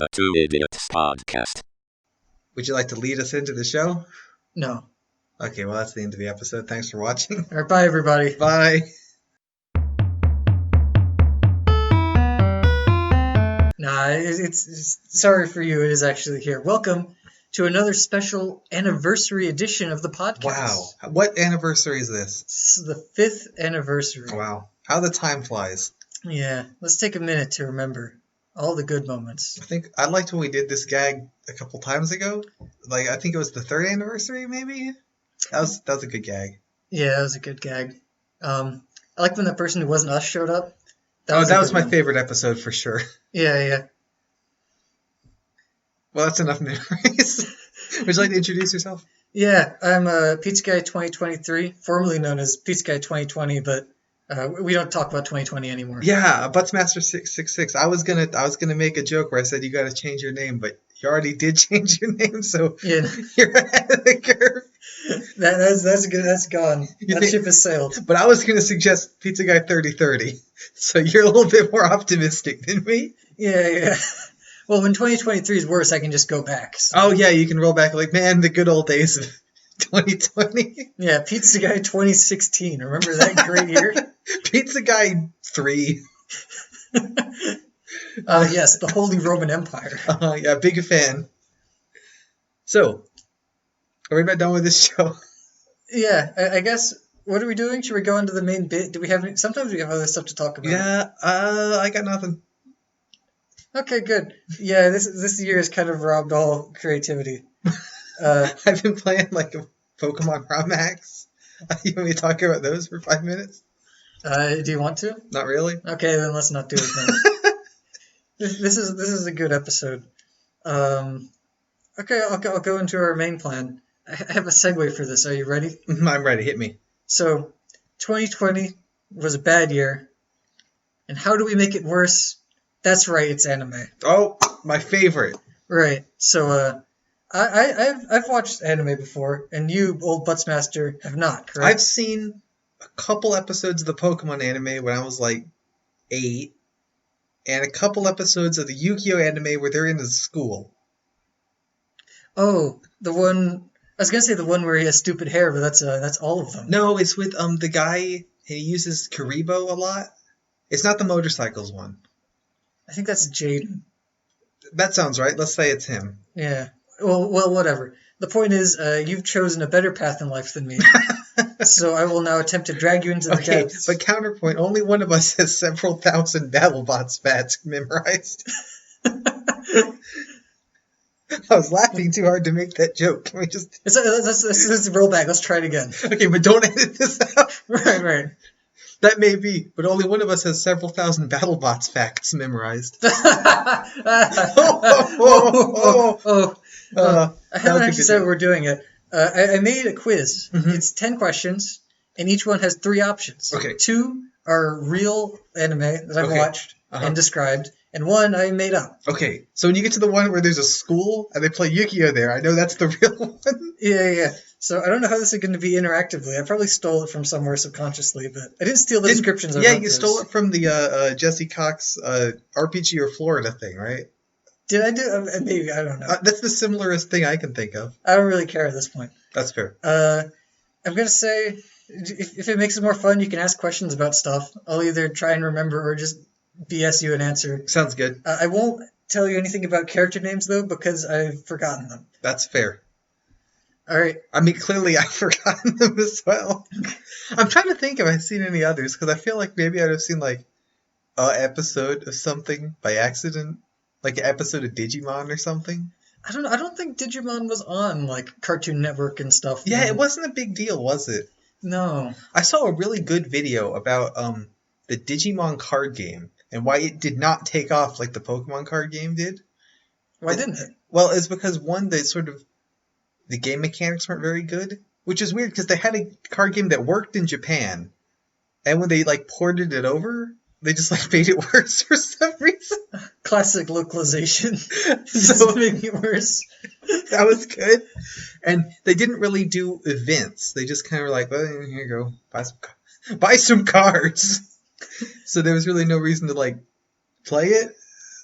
The Two Idiots Podcast. Would you like to lead us into the show? No. Okay, well, that's the end of the episode. Thanks for watching. All right, bye, everybody. Bye. Nah, it's sorry for you. It is actually here. Welcome to another special anniversary edition of the podcast. Wow. What anniversary is this? This is the 5th anniversary. Wow. How the time flies. Yeah, let's take a minute to remember all the good moments. I liked when we did this gag a couple times ago. I think it was the 3rd anniversary, maybe? That was a good gag. Yeah, that was a good gag. I like when that person who wasn't us showed up. That was my favorite episode for sure. Yeah. Well, that's enough memories. Would you like to introduce yourself? Yeah, I'm Pizzaguy2023, formerly known as Pizzaguy2020, but we don't talk about 2020 anymore. Yeah, Buttsmaster666. I was gonna make a joke where I said you got to change your name, but you already did change your name, so yeah. You're ahead of the curve. That's good. That's gone. That ship has sailed. But I was gonna suggest Pizzaguy3030, so you're a little bit more optimistic than me. Yeah. Well, when 2023 is worse, I can just go back. So. Oh yeah, you can roll back man, the good old days of 2020. Yeah, Pizzaguy 2016. Remember that great year? Pizzaguy 3. Yes, the Holy Roman Empire. Yeah, big fan. So, are we about done with this show? Yeah, I guess. What are we doing? Should we go into the main bit? Do we have any? Sometimes we have other stuff to talk about. Yeah, I got nothing. Okay, good. Yeah, this year has kind of robbed all creativity. I've been playing a Pokemon ROM hacks. You want me to talk about those for 5 minutes? Do you want to? Not really. Okay, then let's not do it then. This is a good episode. Okay, I'll go into our main plan. I have a segue for this. Are you ready? I'm ready. Hit me. So, 2020 was a bad year, and how do we make it worse? That's right, it's anime. Oh, my favorite. Right. So, I've watched anime before, and you, old Buttsmaster, have not, correct? I've seen a couple episodes of the Pokemon anime when I was 8, and a couple episodes of the Yu-Gi-Oh anime where they're in the school. Oh, the one. I was gonna say the one where he has stupid hair, but that's all of them. No, it's with the guy. He uses Karibo a lot. It's not the motorcycles one. I think that's Jaden. That sounds right. Let's say it's him. Yeah. Well, whatever. The point is, you've chosen a better path in life than me. So I will now attempt to drag you into the depths. But counterpoint, only one of us has several thousand BattleBot spats memorized. I was laughing too hard to make that joke. Can we just... Let's roll back. Let's try it again. Okay, but don't edit this out. Right. That may be, but only one of us has several thousand BattleBots facts memorized. I haven't actually said we're doing it. I made a quiz. Mm-hmm. It's 10 questions, and each one has 3 options. Okay. 2 are real anime that I've watched and described, and 1 I made up. Okay, so when you get to the one where there's a school and they play Yu-Gi-Oh there, I know that's the real one. Yeah. So I don't know how this is going to be interactively. I probably stole it from somewhere subconsciously, but I didn't steal the descriptions. Yeah, you stole it from the Jesse Cox RPG or Florida thing, right? Did I do? Maybe, I don't know. That's the similest thing I can think of. I don't really care at this point. That's fair. I'm going to say, if it makes it more fun, you can ask questions about stuff. I'll either try and remember or just BS you an answer. Sounds good. I won't tell you anything about character names, though, because I've forgotten them. That's fair. All right. I mean, clearly I've forgotten them as well. I'm trying to think if I've seen any others, because I feel like maybe I'd have seen, an episode of something by accident. Like an episode of Digimon or something. I don't think Digimon was on, Cartoon Network and stuff. Yeah, it wasn't a big deal, was it? No. I saw a really good video about the Digimon card game and why it did not take off like the Pokemon card game did. Why didn't it? Well, it's because, one, the game mechanics weren't very good, which is weird because they had a card game that worked in Japan, and when they ported it over, they just made it worse for some reason. Classic localization. So making it worse. That was good. And they didn't really do events. They just kind of were well, here you go, buy some cards. So there was really no reason to play it.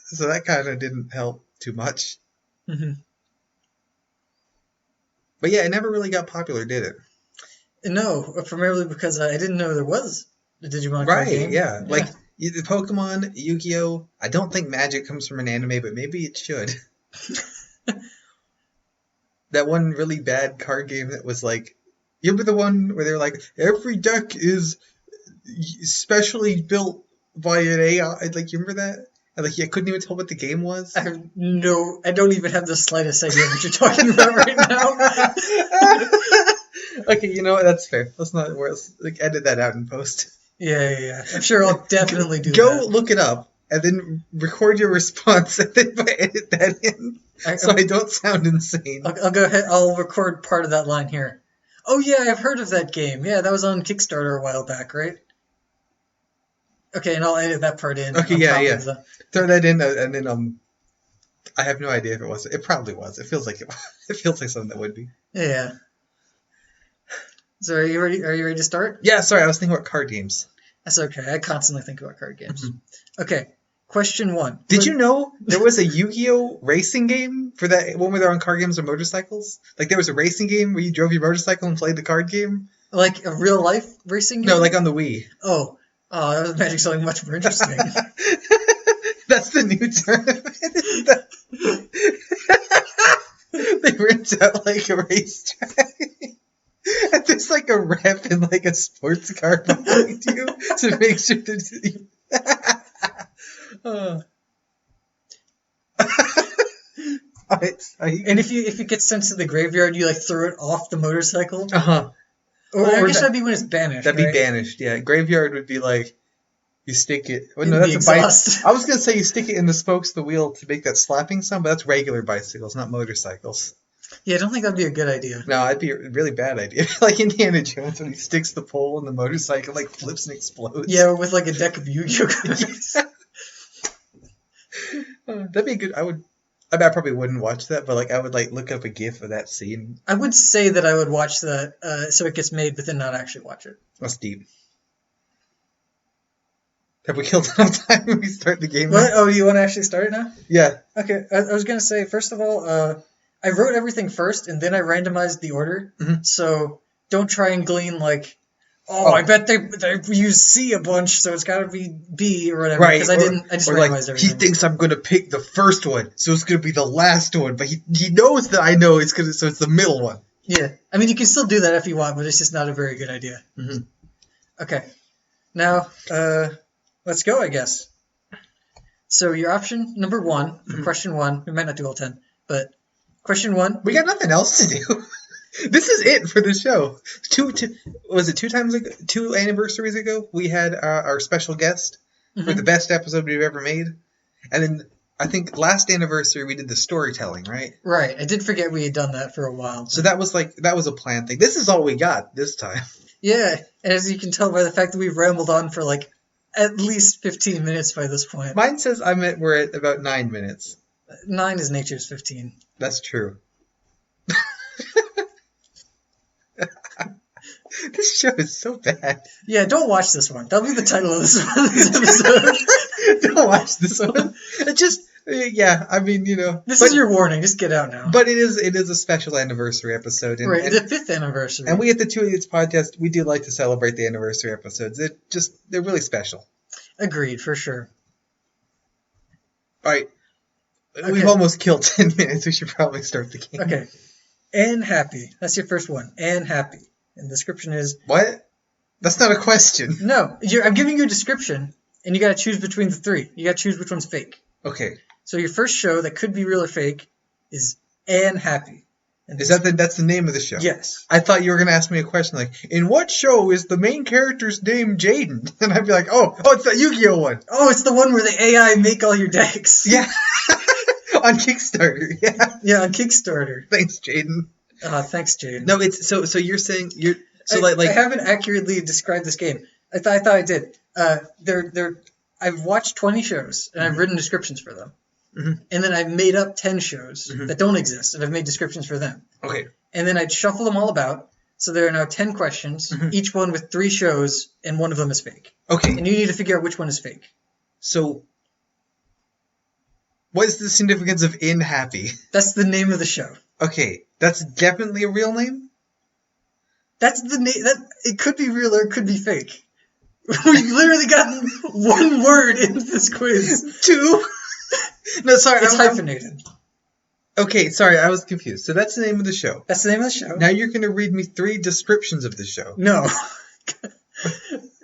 So that kind of didn't help. too much. Mm-hmm. But yeah, it never really got popular, did it? No, primarily because I didn't know there was a Digimon card Right, game. yeah. Like, the Pokemon, Yu-Gi-Oh! I don't think Magic comes from an anime, but maybe it should. That one really bad card game that was like... You remember the one where they're like, every deck is specially built by an AI? Like, you remember that? And like, I couldn't even tell what the game was? I don't even have the slightest idea what you're talking about right now. Okay, you know what? That's fair. Let's edit that out in post. Yeah. I'm sure I'll definitely do that. Go look it up, and then record your response, and then edit that in, so I don't sound insane. I'll go ahead. I'll record part of that line here. Oh yeah, I've heard of that game. Yeah, that was on Kickstarter a while back, right? Okay, and I'll edit that part in. Okay, yeah. Throw that in, and then I have no idea if it was. It probably was. It feels like it. It feels like something that would be. Yeah. So are you ready? Are you ready to start? Yeah. Sorry, I was thinking about card games. That's okay. I constantly think about card games. Mm-hmm. Okay. Question 1. Did you know there was a Yu-Gi-Oh! Racing game for that one where they're on card games or motorcycles? Like, there was a racing game where you drove your motorcycle and played the card game? Like a real-life racing game? No, like on the Wii. Oh, I was imagining something much more interesting. That's the new term. They rent out, like, a racetrack. And there's, like, a rep in, like, a sports car behind you to make sure that... And if you get sent to the graveyard, you like throw it off the motorcycle. Or I guess that'd be when it's banished. That'd be banished. Yeah, graveyard would be like you stick it. Well, no, that's a bike. I was gonna say you stick it in the spokes of the wheel to make that slapping sound, but that's regular bicycles, not motorcycles. Yeah, I don't think that'd be a good idea. No, that'd be a really bad idea. Like Indiana Jones when he sticks the pole in the motorcycle, like flips and explodes. Yeah, with like a deck of Yu-Gi-Oh cards. That'd be good. I probably wouldn't watch that, but like I would like look up a GIF of that scene. I would say that I would watch that, so it gets made, but then not actually watch it. That's deep. Have we killed enough time when we start the game? What? Oh, do you want to actually start it now? Yeah. Okay. I was gonna say first of all, I wrote everything first, and then I randomized the order. Mm-hmm. So don't try and glean like, I bet they use C a bunch, so it's got to be B or whatever. Right. Because I just randomized everything. He thinks I'm going to pick the first one, so it's going to be the last one. But he knows that I know it's so it's the middle one. Yeah. I mean, you can still do that if you want, but it's just not a very good idea. Mm-hmm. Okay. Now, let's go, I guess. So your option number 1 for question 1, we might not do all 10, but question 1. We got nothing else to do. This is it for the show. Was it 2 anniversaries ago? We had our special guest for the best episode we've ever made, and then I think last anniversary we did the storytelling, right? Right. I did forget we had done that for a while. So that was a planned thing. This is all we got this time. Yeah, and as you can tell by the fact that we've rambled on for like at least 15 minutes by this point. Mine says we're at about 9 minutes. 9 is nature's 15. That's true. This show is so bad. Yeah, don't watch this one. That'll be the title of this episode. Don't watch this one. I mean, This is your warning. Just get out now. But it is a special anniversary episode. Right, the 5th anniversary. And we at the Two Idiots podcast, we do like to celebrate the anniversary episodes. They're really special. Agreed, for sure. All right. Okay. We've almost killed 10 minutes. We should probably start the game. Okay. And happy. That's your first one. And happy. And the description is... What? That's not a question. No. I'm giving you a description, and you got to choose between the 3. You got to choose which one's fake. Okay. So your first show that could be real or fake is And Happy. And that's the name of the show? Yes. I thought you were going to ask me a question like, in what show is the main character's name Jaden? And I'd be like, oh, it's the Yu-Gi-Oh one. Oh, it's the one where the AI make all your decks. Yeah. On Kickstarter, yeah. Yeah, on Kickstarter. Thanks, Jaden. Thanks, Jaden. No, it's so you're saying I haven't accurately described this game. I thought I did. I've watched 20 shows and I've written descriptions for them, and then I've made up 10 shows that don't exist and I've made descriptions for them. Okay. And then I'd shuffle them all about, so there are now 10 questions, each one with 3 shows, and one of them is fake. Okay. And you need to figure out which one is fake. So. What is the significance of In Happy? That's the name of the show. Okay, that's definitely a real name? That's the name. It could be real or it could be fake. We've literally gotten one word into this quiz. 2? No, sorry. It's hyphenated. Okay, sorry, I was confused. So that's the name of the show. That's the name of the show. Now you're going to read me 3 descriptions of the show. No.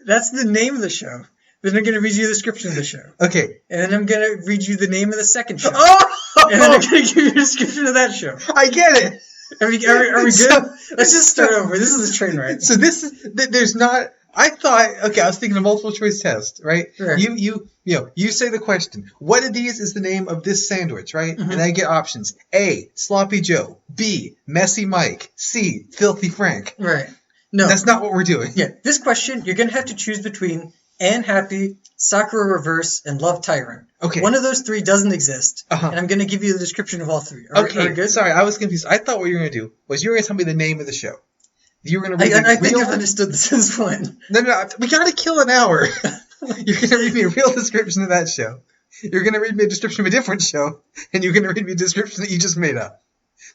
That's the name of the show. Then I'm going to read you the description of the show. Okay. And then I'm going to read you the name of the second show. Oh! And then I'm going to give you a description of that show. I get it. Are we good? Let's just start over. This is a train wreck. So this is, there's not, I thought, okay, I was thinking a multiple choice test, right? Sure. You say the question, what of these is the name of this sandwich, right? Mm-hmm. And I get options. A, Sloppy Joe. B, Messy Mike. C, Filthy Frank. Right. No. That's not what we're doing. Yeah. This question, you're going to have to choose between Anne Happy, Sakura Reverse, and Love Tyrant. Okay. One of those 3 doesn't exist. Uh-huh. And I'm going to give you the description of all 3. Okay, are we good? sorry, I was confused. I thought what you were going to do was you were going to tell me the name of the show. You were going to read I the think real... I've understood this since when. No, we got to kill an hour. You're going to read me a real description of that show. You're going to read me a description of a different show. And you're going to read me a description that you just made up.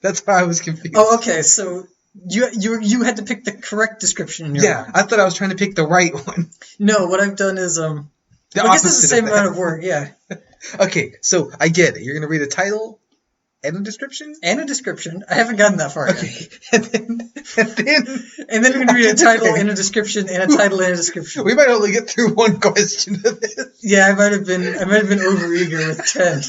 That's why I was confused. Oh, okay, so you had to pick the correct description in your mind. I thought I was trying to pick the right one. No, what I've done is I guess opposite it's the same of that. amount of work, yeah. Okay, so I get it. You're going to read a title and a description? And a description. I haven't gotten that far yet. Okay. And then I'm going to read a title and a description and a title and a description. we might only get through one question of this. Yeah, I might have been overeager with 10.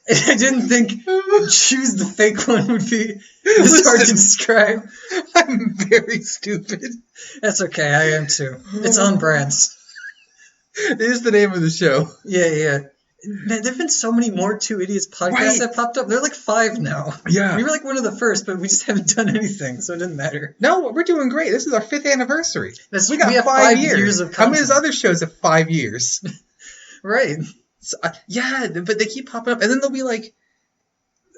I didn't think choose the fake one would be this hard to describe. I'm very stupid. That's okay, I am too. It's on brands. It is the name of the show. Yeah. Man, there've been so many more Two Idiots podcasts that popped up. They're like 5 now. Yeah. We were like one of the first, but we just haven't done anything, so it didn't matter. No, we're doing great. This is our 5th anniversary. We got have 5 years of content. How many of those other shows have 5 years? Right. So, yeah, but they keep popping up. And then they'll be like,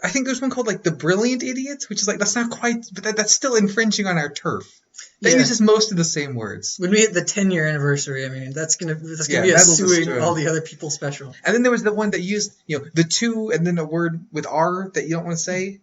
I think there's one called like The Brilliant Idiots, which is like, that's not quite, but that's still infringing on our turf. That uses most of the same words. When we hit the 10-year anniversary, I mean, that's gonna be us that'll suing all the other people special. And then there was the one that used, the 2 and then a word with R that you don't want to say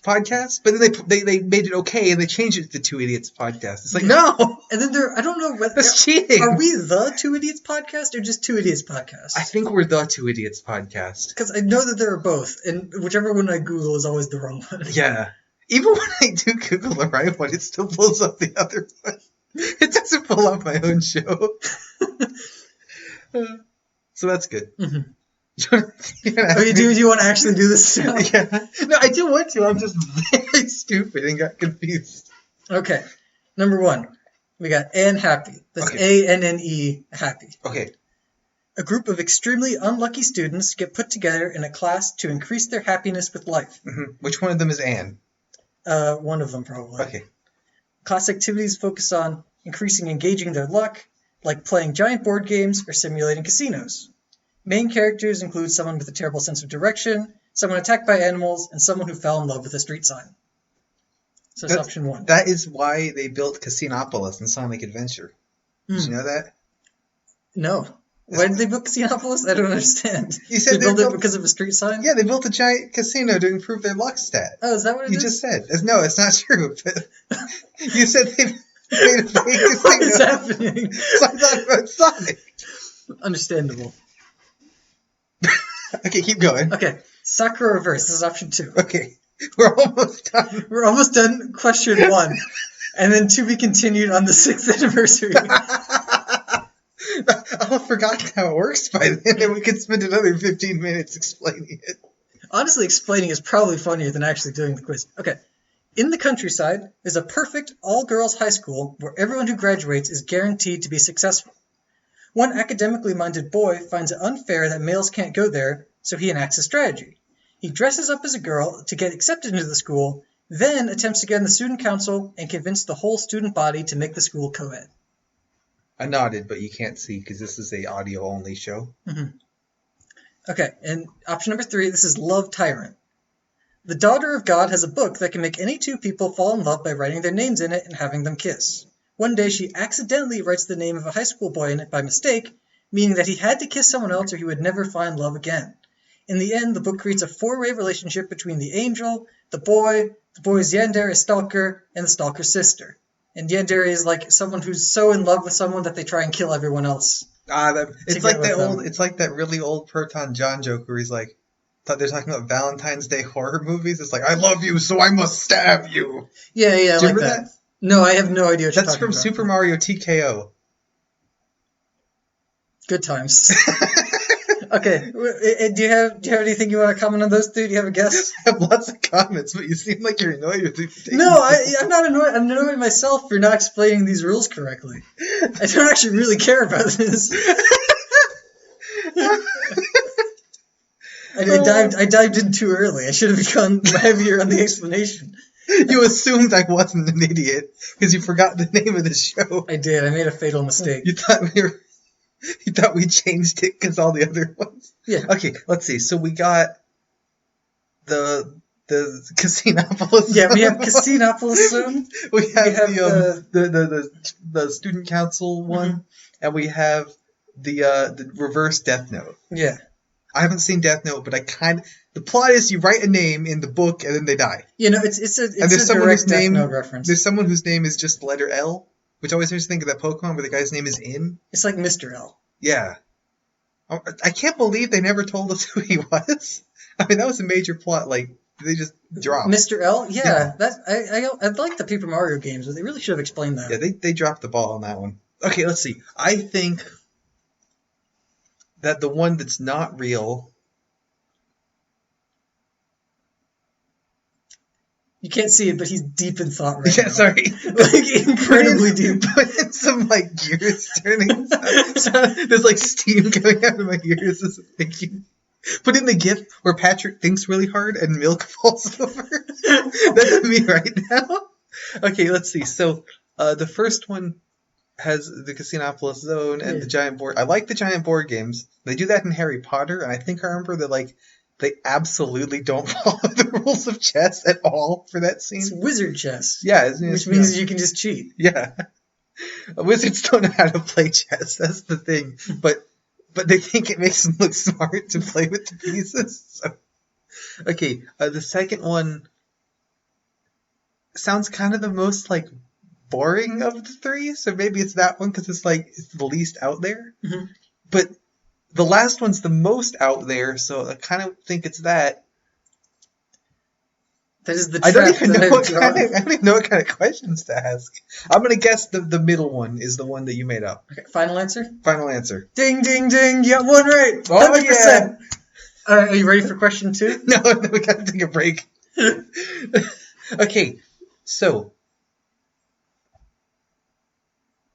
podcast. But then they made it okay and they changed it to Two Idiots podcast. It's like, no! And then I don't know what... That's cheating! Are we the Two Idiots podcast or just Two Idiots podcast? I think we're the Two Idiots podcast. Because I know that there are both, and whichever one I Google is always the wrong one. Yeah. Even when I do Google the right one, it still pulls up the other one. It doesn't pull up my own show. So that's good. Mm-hmm. Do you want to actually do this now? Yeah. No, I do want to. I'm just very stupid and got confused. Okay. Number 1. We got Anne Happy. That's A-N-N-E Happy. Okay. A group of extremely unlucky students get put together in a class to increase their happiness with life. Mm-hmm. Which one of them is Anne? One of them, probably. Okay. Class activities focus on engaging their luck, like playing giant board games or simulating casinos. Main characters include someone with a terrible sense of direction, someone attacked by animals, and someone who fell in love with a street sign. So that's option 1. That is why they built Casinopolis in Sonic Adventure. Did you know that? No. Why did they build Casinopolis? I don't understand. You said they built it because of a street sign? Yeah, they built a giant casino to improve their luck stat. Oh, is that what it is? You just said. No, it's not true. But you said they made a fake casino. What is happening? So I thought about Sonic. Understandable. Okay, keep going. Okay, Sakura Reverse. This is option 2. Okay, we're almost done. We're almost done. Question 1. And then to be continued on the 6th anniversary. I'll have forgotten how it works by then, and we could spend another 15 minutes explaining it. Honestly, explaining is probably funnier than actually doing the quiz. Okay. In the countryside is a perfect all-girls high school where everyone who graduates is guaranteed to be successful. One academically minded boy finds it unfair that males can't go there, so he enacts a strategy. He dresses up as a girl to get accepted into the school, then attempts to get in the student council and convince the whole student body to make the school co-ed. I nodded, but you can't see because this is a audio-only show. Mm-hmm. Okay, and option number 3, this is Love Tyrant. The daughter of God has a book that can make any 2 people fall in love by writing their names in it and having them kiss. One day she accidentally writes the name of a high school boy in it by mistake, meaning that he had to kiss someone else or he would never find love again. In the end, the book creates a four-way relationship between the angel, the boy's yandere stalker, and the stalker's sister. And yandere is like someone who's so in love with someone that they try and kill everyone else. It's like that old. It's like that really old Proton John joke where he's like, thought they're talking about Valentine's Day horror movies. It's like, I love you, so I must stab you. Yeah, Do you like remember that. No, I have no idea what That's you're talking from about. Super Mario TKO. Good times. Okay, do you have anything you want to comment on those two? Do you have a guess? I have lots of comments, but you seem like you're annoyed with these things. No, I'm not annoyed. I'm annoyed myself for not explaining these rules correctly. I don't actually really care about this. I dived in too early. I should have gone heavier on the explanation. You assumed I wasn't an idiot because you forgot the name of the show. I did. I made a fatal mistake. You thought we changed it because all the other ones. Yeah. Okay, let's see. So we got the Casinopolis. Yeah, we have Casinopolis Zone. We have the student council one, and we have the reverse Death Note. Yeah. I haven't seen Death Note, but the plot is you write a name in the book and then they die. You know, it's a direct Death Note reference. There's someone whose name is just the letter L, which always makes me think of that Pokemon where the guy's name is In. It's like Mr. L. Yeah. I can't believe they never told us who he was. I mean, that was a major plot. Like, they just dropped. Mr. L? Yeah. I like the Paper Mario games, but they really should have explained that. Yeah, they dropped the ball on that one. Okay, let's see. I think that the one that's not real... You can't see it, but he's deep in thought right Yeah, now. sorry. Like, incredibly deep. Put in some, like, gears turning. There's, like, steam coming out of my ears as I'm thinking. Put in the gif where Patrick thinks really hard and milk falls over. That's me right now. Okay, let's see. So, the first one has the Casinopolis Zone and the giant board. I like the giant board games. They do that in Harry Potter, and I think I remember that, like, they absolutely don't follow the rules of chess at all for that scene. It's wizard chess. Yeah. Which means you can just cheat. Yeah. Wizards don't know how to play chess. That's the thing. But they think it makes them look smart to play with the pieces. So. Okay, the second one sounds kind of the most, like, boring of the three. So maybe it's that one because it's the least out there. Mm-hmm. But the last one's the most out there, so I kind of think it's that. That is the I trap don't even know what kind of questions to ask. I'm going to guess the middle one is the one that you made up. Okay, final answer? Final answer. Ding, ding, ding. You got one right. 100%. Oh, yeah. All right, are you ready for question 2? No, we got to take a break. Okay, so.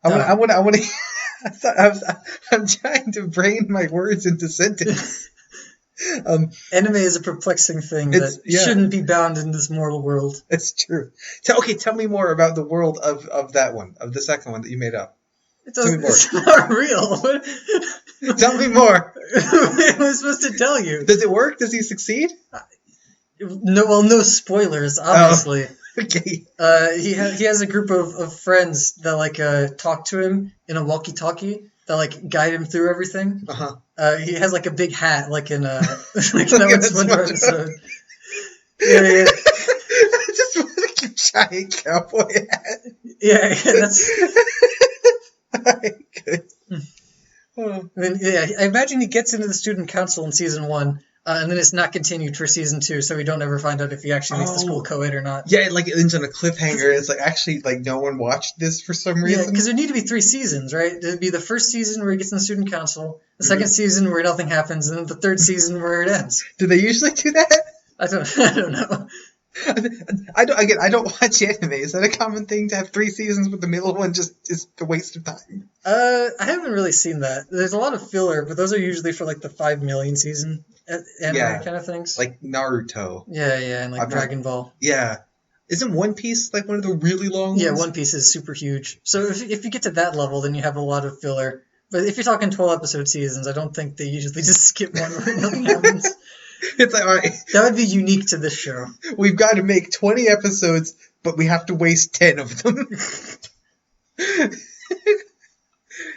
I want to... I'm trying to brain my words into sentence. Anime is a perplexing thing that shouldn't be bound in this mortal world. It's true. Tell me more about the world of that one, of the second one that you made up. It's not real. Tell me more. What am I supposed to tell you? Does it work? Does he succeed? No spoilers, obviously. Okay. He has a group of friends that talk to him in a walkie-talkie that guide him through everything. Uh-huh. He has a big hat like in that one SpongeBob episode. Yeah. Just like a giant cowboy hat. Yeah, that's. Good. I imagine he gets into the student council in season 1. And then it's not continued for season 2, so we don't ever find out if he actually makes the school co-ed or not. Yeah, it ends on a cliffhanger. It's actually no one watched this for some reason. Yeah, because there need to be 3 seasons, right? There'd be the first season where he gets in the student council, the second season where nothing happens, and then the third season where it ends. Do they usually do that? I don't know. I don't watch anime. Is that a common thing to have 3 seasons, but the middle one just is a waste of time? I haven't really seen that. There's a lot of filler, but those are usually for the 5 million season anime kind of things. Like Naruto. Yeah, and Dragon Ball. Yeah. Isn't One Piece one of the really long ones? Yeah, One Piece is super huge. So if you get to that level, then you have a lot of filler. But if you're talking 12-episode seasons, I don't think they usually just skip one where nothing happens. It's all right. That would be unique to this show. We've got to make 20 episodes, but we have to waste 10 of them.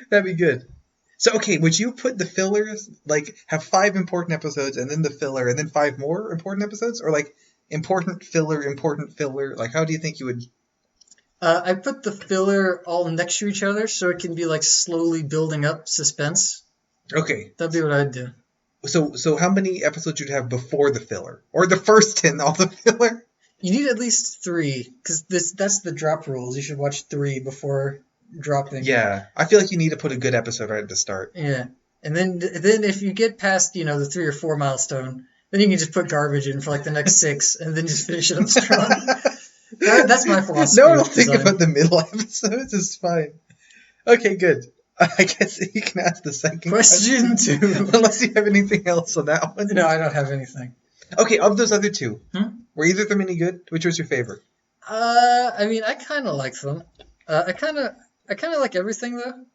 That'd be good. So, okay, would you put the fillers, like, have 5 important episodes and then the filler and then 5 more important episodes? Or, like, important filler, like, how do you think you would... I put the filler all next to each other so it can be, like, slowly building up suspense. Okay. That'd be what I'd do. So how many episodes would you have before the filler? Or the first in all the filler? You need at least 3, because that's the drop rules. You should watch 3 before dropping. Yeah. I feel like you need to put a good episode right at the start. Yeah. And then if you get past, the 3 or 4 milestone, then you can just put garbage in for, like, the next 6, and then just finish it up strong. That's my philosophy. No, I don't think about the middle episodes. It's fine. Okay, good. I guess you can ask the second question. 2. Unless you have anything else on that one. No, I don't have anything. Okay, of those other 2, were either of them any good? Which was your favorite? I mean, I kind of like them. I kind of like everything though.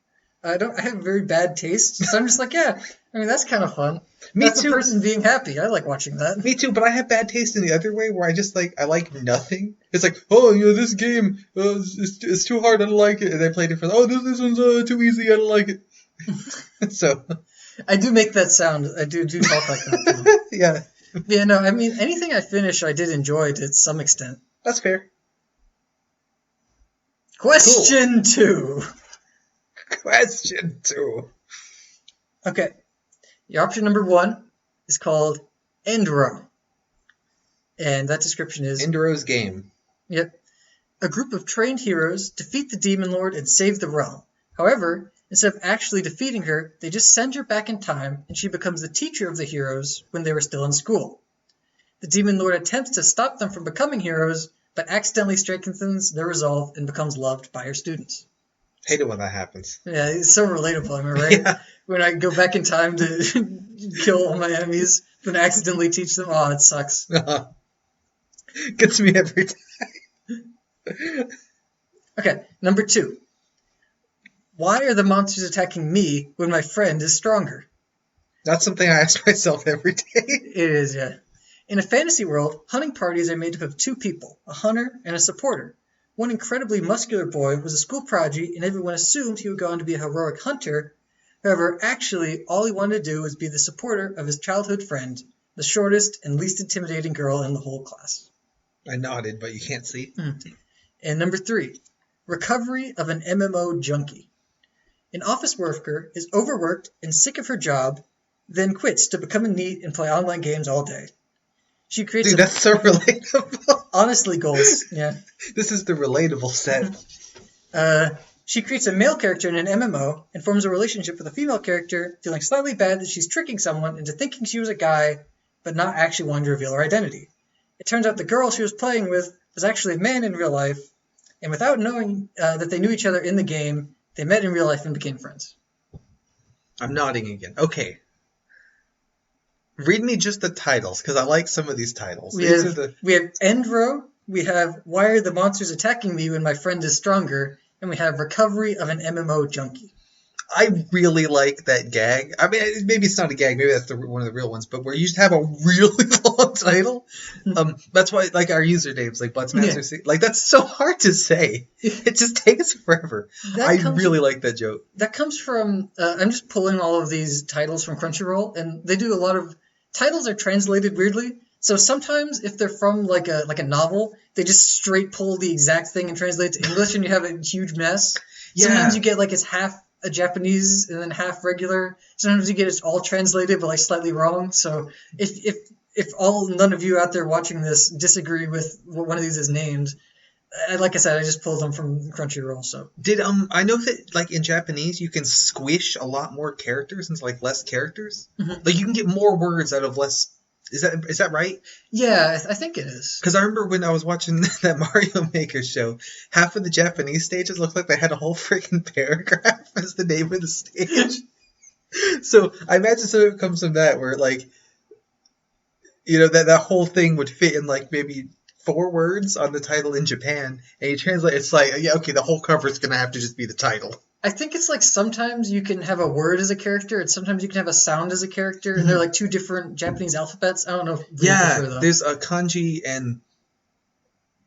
I have very bad taste, so I'm just like, yeah. I mean, that's kind of fun. That's too. A person being happy. I like watching that. Me too, but I have bad taste in the other way, where I just I like nothing. It's like, oh, this game, it's too hard, I don't like it, and I played it for, oh, this one's too easy, I don't like it. So. I do make that sound. I do talk like that. Yeah. Yeah, no, I mean, anything I finish, I did enjoy to some extent. That's fair. Question 2. Question 2. Okay. Your option number 1 is called Endro. And that description is... Endero's Game. Yep. A group of trained heroes defeat the Demon Lord and save the realm. However, instead of actually defeating her, they just send her back in time, and she becomes the teacher of the heroes when they were still in school. The Demon Lord attempts to stop them from becoming heroes, but accidentally strengthens their resolve and becomes loved by her students. Hate it when that happens. Yeah, it's so relatable, am I right? Yeah. When I go back in time to kill all my enemies, then accidentally teach them, oh, it sucks. Gets me every time. Okay, number 2. Why are the monsters attacking me when my friend is stronger? That's something I ask myself every day. It is, yeah. In a fantasy world, hunting parties are made up of 2 people, a hunter and a supporter. One incredibly muscular boy was a school prodigy, and everyone assumed he would go on to be a heroic hunter. However, actually, all he wanted to do was be the supporter of his childhood friend, the shortest and least intimidating girl in the whole class. I nodded, but you can't see. And number 3, recovery of an MMO junkie. An office worker is overworked and sick of her job, then quits to become a NEET and play online games all day. She creates that's so relatable. Honestly, goals, yeah. This is the relatable set. She creates a male character in an MMO and forms a relationship with a female character, feeling slightly bad that she's tricking someone into thinking she was a guy, but not actually wanting to reveal her identity. It turns out the girl she was playing with was actually a man in real life, and without knowing that they knew each other in the game, they met in real life and became friends. I'm nodding again. Okay. Read me just the titles, because I like some of these titles. We have Endro, we have Why Are the Monsters Attacking Me When My Friend Is Stronger, and we have Recovery of an MMO Junkie. I really like that gag. I mean, maybe it's not a gag. Maybe that's one of the real ones. But where you just have a really long title. That's why, like, our usernames, like Buttsmaster666, like, that's so hard to say. It just takes forever. I really like that joke. That comes from, I'm just pulling all of these titles from Crunchyroll, and they do a lot of, titles are translated weirdly. So sometimes if they're from like a novel, they just straight pull the exact thing and translate it to English, and you have a huge mess. Yeah. Sometimes you get like it's half a Japanese and then half regular. Sometimes you get it's all translated but like slightly wrong. So if none of you out there watching this disagree with what one of these is named, like I said, I just pulled them from Crunchyroll. So did I know that like in Japanese you can squish a lot more characters into like less characters? Mm-hmm. Like you can get more words out of less. Is that right? Yeah, I think it is. Because I remember when I was watching that Mario Maker show, half of the Japanese stages looked like they had a whole freaking paragraph as the name of the stage. So I imagine some of it comes from that, where like, you know, that whole thing would fit in like maybe 4 words on the title in Japan, and you translate, it's like, yeah, okay, the whole cover is going to have to just be the title. I think it's like sometimes you can have a word as a character, and sometimes you can have a sound as a character, and they're like 2 different Japanese alphabets. I don't know. Yeah, there's a kanji and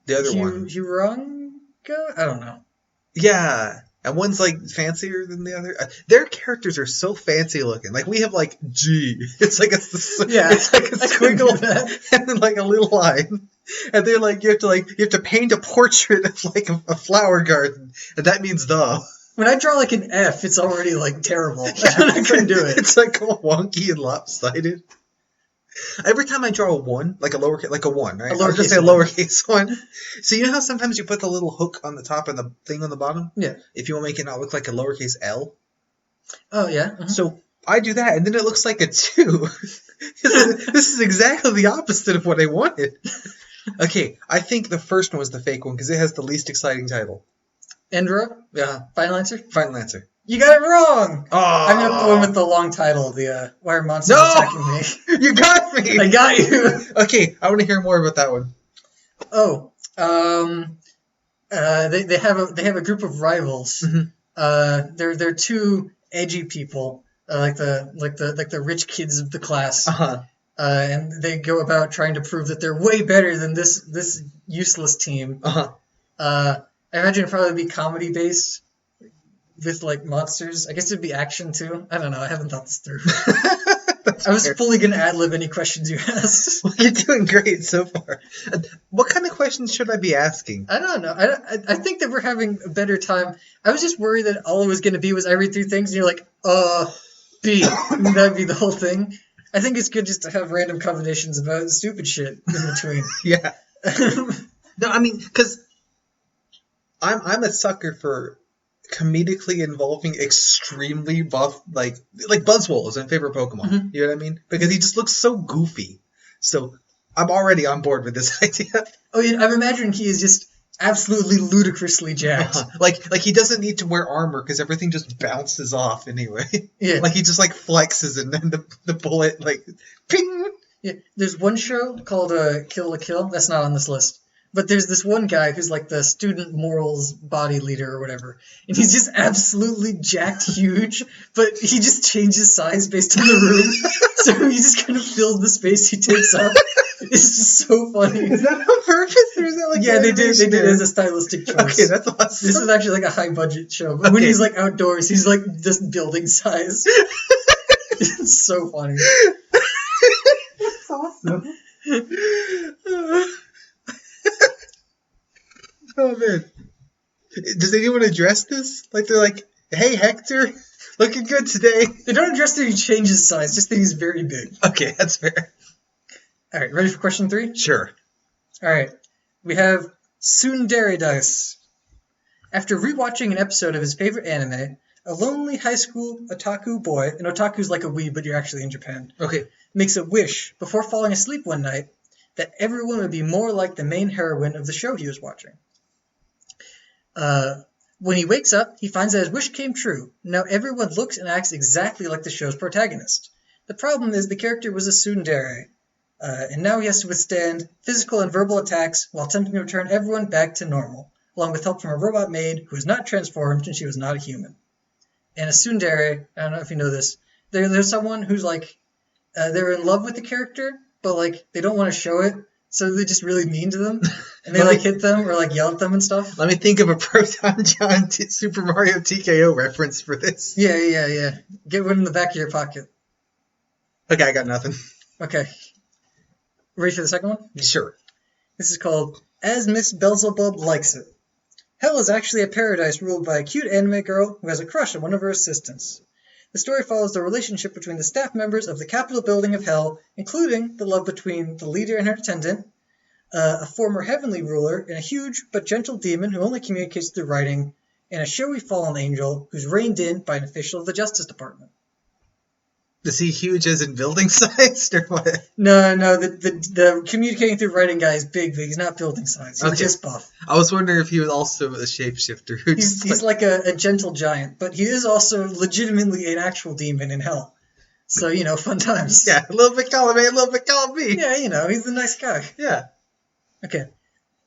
the other one. Huranga? I don't know. Yeah. And one's like fancier than the other. Their characters are so fancy looking. Like we have like G. It's like it's like a squiggle and then like a little line. And they're like you have to paint a portrait of like a flower garden, and that means the. When I draw like an F, it's already like terrible. I couldn't do it. It's like all wonky and lopsided. Every time I draw a 1, like a lowercase, like a 1, right? I'll just say a lowercase 1. So you know how sometimes you put the little hook on the top and the thing on the bottom? Yeah. If you want to make it not look like a lowercase L? Oh, yeah. Uh-huh. So I do that, and then it looks like a 2. This is exactly the opposite of what I wanted. Okay, I think the first one was the fake one, because it has the least exciting title. Endro? Yeah. Final answer? Final answer. You got it wrong! Oh. I'm going to go in with the long title, Why Are Monsters Attacking Me? You got me! I got you! Okay, I want to hear more about that one. Oh, they have a group of rivals. Mm-hmm. They're two edgy people, like the rich kids of the class. Uh-huh. And they go about trying to prove that they're way better than this useless team. Uh-huh. I imagine it'd probably be comedy based with like monsters. I guess it'd be action too. I don't know. I haven't thought this through. I was fully gonna ad-lib any questions you asked. Well, you're doing great so far. What kind of questions should I be asking? I don't know. I think that we're having a better time. I was just worried that all it was gonna be was I read through things and you're like, B. And that'd be the whole thing. I think it's good just to have random combinations about stupid shit in between. Yeah. No, I mean, because I'm a sucker for comedically involving extremely buff, like Buzzwole is my favorite Pokemon. Mm-hmm. You know what I mean? Because he just looks so goofy. So I'm already on board with this idea. Oh yeah, I'm imagining he is just absolutely ludicrously jacked. Like he doesn't need to wear armor because everything just bounces off anyway. Yeah. Like he just like flexes and then the bullet like ping. Yeah. There's one show called Kill la Kill. That's not on this list. But there's this one guy who's like the student morals body leader or whatever. And he's just absolutely jacked huge, but he just changes size based on the room. So he just kind of fills the space he takes up. It's just so funny. Is that on purpose or is that like they did it as a stylistic choice. Okay, that's awesome. This is actually like a high budget show. But when he's like outdoors, he's like this building size. It's so funny. That's awesome. Oh man, does anyone address this? Like they're like, "Hey Hector, looking good today." They don't address that he changes size, just that he's very big. Okay, that's fair. All right, ready for question 3? Sure. All right, we have Tsundere Dice. After rewatching an episode of his favorite anime, a lonely high school otaku boy, and otaku's like a weeb, but you're actually in Japan. Okay. Makes a wish before falling asleep one night that everyone would be more like the main heroine of the show he was watching. When he wakes up, he finds that his wish came true. Now everyone looks and acts exactly like the show's protagonist. The problem is the character was a tsundere, and now he has to withstand physical and verbal attacks while attempting to return everyone back to normal, along with help from a robot maid who is not transformed and she was not a human. And a tsundere, I don't know if you know this, there's someone who's like, they're in love with the character, but like they don't want to show it, so they're just really mean to them, and they like hit them or like yell at them and stuff. Let me think of a Proton John Super Mario TKO reference for this. Yeah. Get one in the back of your pocket. Okay, I got nothing. Okay. Ready for the second one? Sure. This is called As Miss Beelzebub Likes It. Hell is actually a paradise ruled by a cute anime girl who has a crush on one of her assistants. The story follows the relationship between the staff members of the Capitol building of Hell, including the love between the leader and her attendant, a former heavenly ruler, and a huge but gentle demon who only communicates through writing, and a showy fallen angel who's reined in by an official of the Justice Department. Is he huge as in building sized or what? No, the communicating through writing guy is big, but he's not building size. He's just buff. I was wondering if he was also a shapeshifter. He's like a gentle giant, but he is also legitimately an actual demon in hell. So, fun times. Yeah, a little bit column A, a little bit column B. Yeah, he's the nice guy. Yeah. Okay.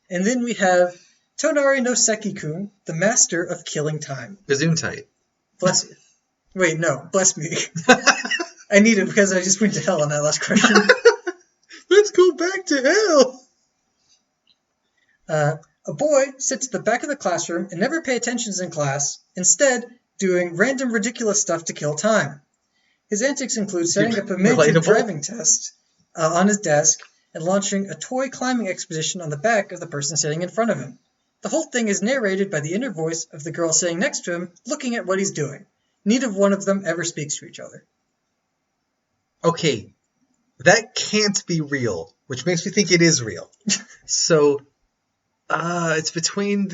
And then we have Tonari no Seki-kun, the master of killing time. Gesundheit. Bless you. Wait, no, bless me. I need it because I just went to hell on that last question. Let's go back to hell. A boy sits at the back of the classroom and never pays attention in class, instead doing random ridiculous stuff to kill time. His antics include setting up a major driving test on his desk and launching a toy climbing expedition on the back of the person sitting in front of him. The whole thing is narrated by the inner voice of the girl sitting next to him, looking at what he's doing. Neither one of them ever speaks to each other. Okay, that can't be real, which makes me think it is real. So, it's between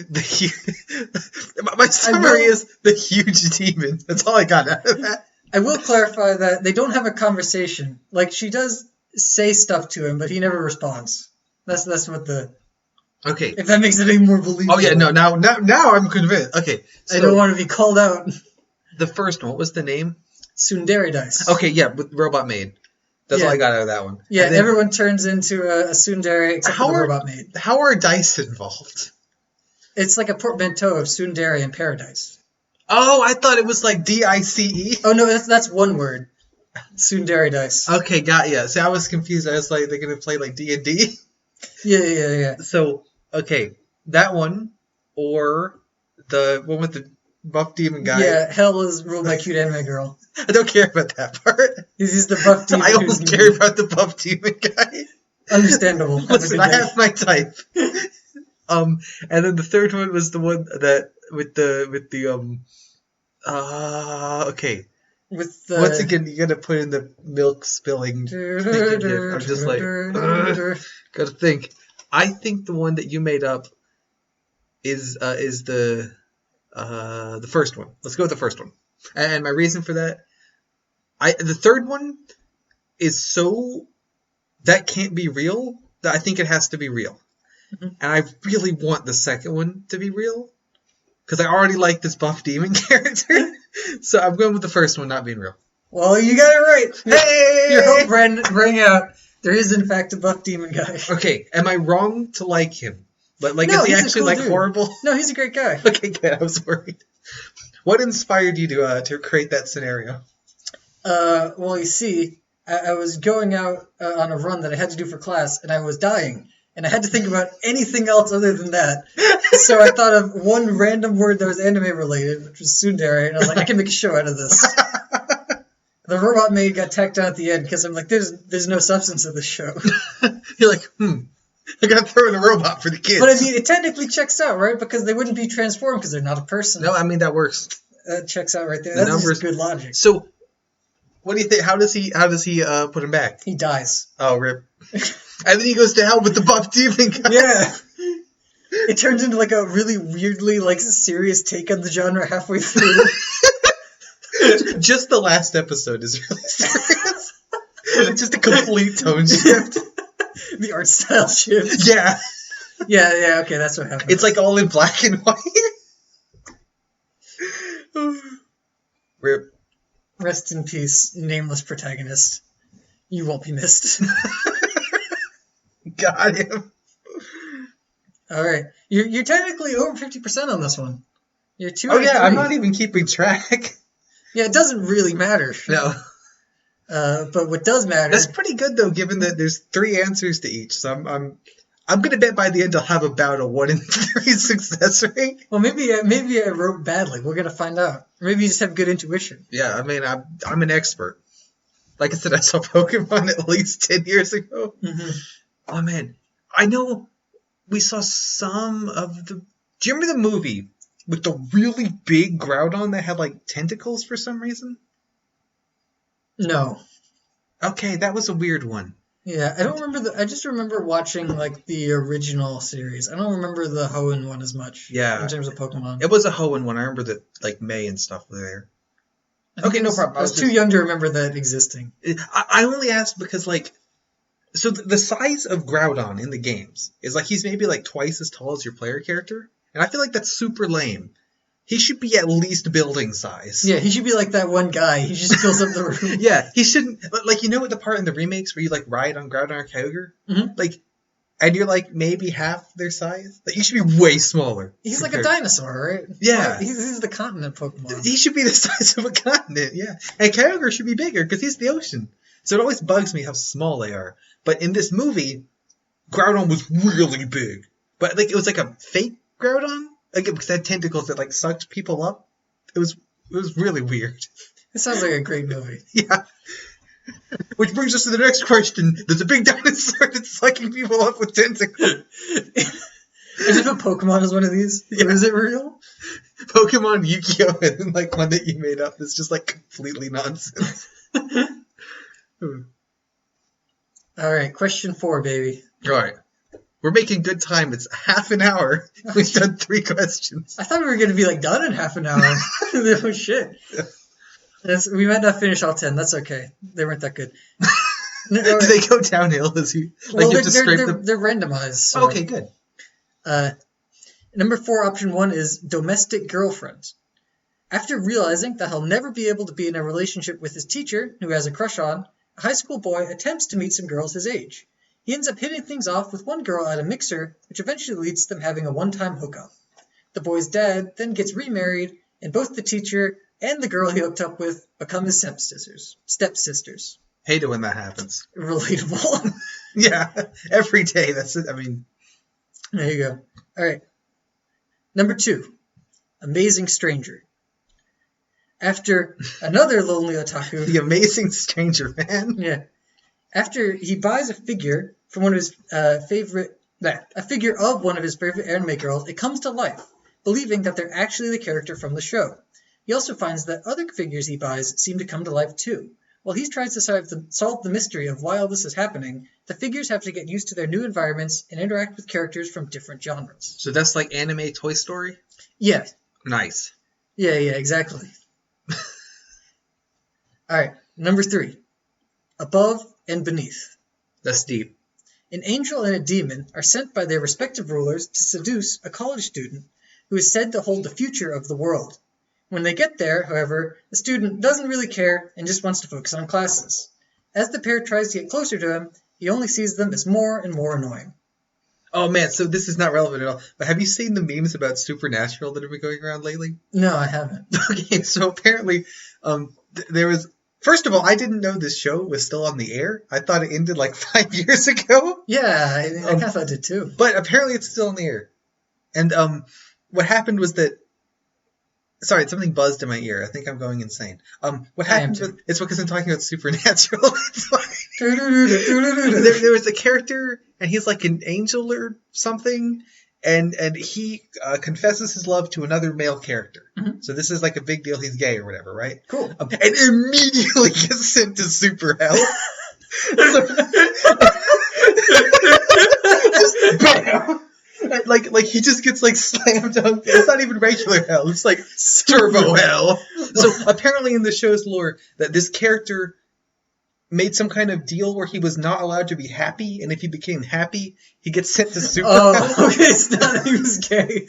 my summary is the huge demon. That's all I got out of that. I will clarify that they don't have a conversation. Like, she does say stuff to him, but he never responds. That's what the... Okay. If that makes it any more believable. Oh, yeah, no, now I'm convinced. Okay. So I don't want to be called out. The first one, what was the name? Tsundere dice. Okay, yeah, with Robot Maid. That's all I got out of that one. Yeah, then, everyone turns into a tsundere except for the Robot Maid. How are dice involved? It's like a portmanteau of tsundere and paradise. Oh, I thought it was like D-I-C-E. Oh, no, that's one word. Tsundere dice. Okay, got ya. See, I was confused. I was like, they're going to play like D&D? Yeah. So, okay, that one, or the one with the buff demon guy. Yeah, hell is ruled by cute anime girl. I don't care about that part. He's the buff demon. I only care about the buff demon guy. Understandable. Listen, I have my type. And then the third one was the one that okay. With the... Once again, you gotta put in the milk spilling thing in here. I'm just like, gotta think. I think the one that you made up is the first one. Let's go with the first one. And my reason for that, the third one is so that can't be real that I think it has to be real. Mm-hmm. And I really want the second one to be real because I already like this buff demon character. So I'm going with the first one not being real. Well, you got it right. Hey! Your hope rang out. There is, in fact, a buff demon guy. Okay, am I wrong to like him? But like, no, is he actually like dude. Horrible? No, he's a great guy. Okay, good. I was worried. What inspired you to create that scenario? Well, you see, I was going out on a run that I had to do for class, and I was dying. And I had to think about anything else other than that. So I thought of one random word that was anime related, which was tsundere, and I was like, I can make a show out of this. The Robot Maid got tacked on at the end because I'm like, there's no substance to this show. You're like, I gotta throw in a robot for the kids. But I mean, it technically checks out, right? Because they wouldn't be transformed because they're not a person. No, I mean, that works. That checks out right there. That's just good logic. So, what do you think? How does he put him back? He dies. Oh, rip. And then he goes to hell with the buff demon guy. Yeah. It turns into like a really weirdly serious take on the genre halfway through. Just the last episode is really serious. It's just a complete tone shift. The art style shift. Yeah. Yeah, okay, that's what happened. It's like all in black and white. Rip. Rest in peace, nameless protagonist. You won't be missed. Got him. Alright. You're technically over 50% on this one. You're 2 Oh yeah, I'm not even keeping track. Yeah, it doesn't really matter. No. But what does matter... That's pretty good, though, given that there's 3 answers to each. So I'm going to bet by the end I'll have about a 1 in 3 success rate. Well, maybe I wrote badly. We're going to find out. Or maybe you just have good intuition. Yeah, I mean, I'm an expert. Like I said, I saw Pokemon at least 10 years ago. Mm-hmm. Oh, man. I know we saw some of the... Do you remember the movie with the really big Groudon that had, tentacles for some reason? No. Okay, that was a weird one. Yeah, I don't remember I just remember watching, the original series. I don't remember the Hoenn one as much. Yeah. In terms of Pokemon. It was a Hoenn one. I remember that, May and stuff were there. Okay, no problem. I was too young to remember that existing. I only asked because, so the size of Groudon in the games is, he's maybe, twice as tall as your player character. And I feel like that's super lame. He should be at least building size. Yeah, he should be like that one guy. He just fills up the room. Yeah, he shouldn't... you know what the part in the remakes where you, ride on Groudon or Kyogre? Mm-hmm. And you're, maybe half their size? He should be way smaller. He's like a dinosaur, right? Yeah. He's the continent Pokemon. He should be the size of a continent, yeah. And Kyogre should be bigger because he's the ocean. So it always bugs me how small they are. But in this movie, Groudon was really big. But like it was like a fake Groudon, like because it had tentacles that like sucked people up. It was really weird. It sounds like a great movie. Yeah. Which brings us to the next question. There's a big dinosaur that's sucking people up with tentacles. As if a Pokemon is one of these. Yeah. Is it real? Pokemon, Yu-Gi-Oh, and then like one that you made up is just like completely nonsense. All right, question 4, baby. All right. We're making good time. It's half an hour. We've done 3 questions. I thought we were going to be like done in half an hour. Oh, shit. We might not finish all 10. That's okay. They weren't that good. Do they go downhill as you like Well, you have to scrape them? they're randomized. So. Okay, good. Number 4, option 1 is domestic girlfriend. After realizing that he'll never be able to be in a relationship with his teacher, who has a crush on, a high school boy attempts to meet some girls his age. He ends up hitting things off with one girl at a mixer, which eventually leads to them having a one-time hookup. The boy's dad then gets remarried, and both the teacher and the girl he hooked up with become his stepsisters. Hate it when that happens. Relatable. Yeah, every day. That's it. I mean, there you go. All right. Number 2, amazing stranger. After another lonely otaku, the amazing stranger, man. yeah, after he buys a figure from one of his a figure of one of his favorite anime girls, it comes to life, believing that they're actually the character from the show. He also finds that other figures he buys seem to come to life too. While he tries to solve the mystery of why all this is happening, the figures have to get used to their new environments and interact with characters from different genres. So that's like anime Toy Story? Yeah. Nice. Yeah, exactly. All right, number 3, above and beneath. That's deep. An angel and a demon are sent by their respective rulers to seduce a college student who is said to hold the future of the world. When they get there, however, the student doesn't really care and just wants to focus on classes. As the pair tries to get closer to him, he only sees them as more and more annoying. Oh man, so this is not relevant at all. But have you seen the memes about Supernatural that have been going around lately? No, I haven't. Okay, so apparently, there was. First of all, I didn't know this show was still on the air. I thought it ended like 5 years ago. Yeah, I kind of thought it did too. But apparently, it's still on the air. And what happened was that. Sorry, something buzzed in my ear. I think I'm going insane. What happened was, it's because I'm talking about Supernatural. There was a character, and he's like an angel or something, and he confesses his love to another male character. Mm-hmm. So this is like a big deal. He's gay or whatever, right? Cool. And immediately gets sent to super hell. Just bam! Like he just gets like slammed dunked. It's not even regular hell. It's like turbo hell. So apparently in the show's lore that this character made some kind of deal where he was not allowed to be happy, and if he became happy, he gets sent to super hell. Okay, it's not that he was gay.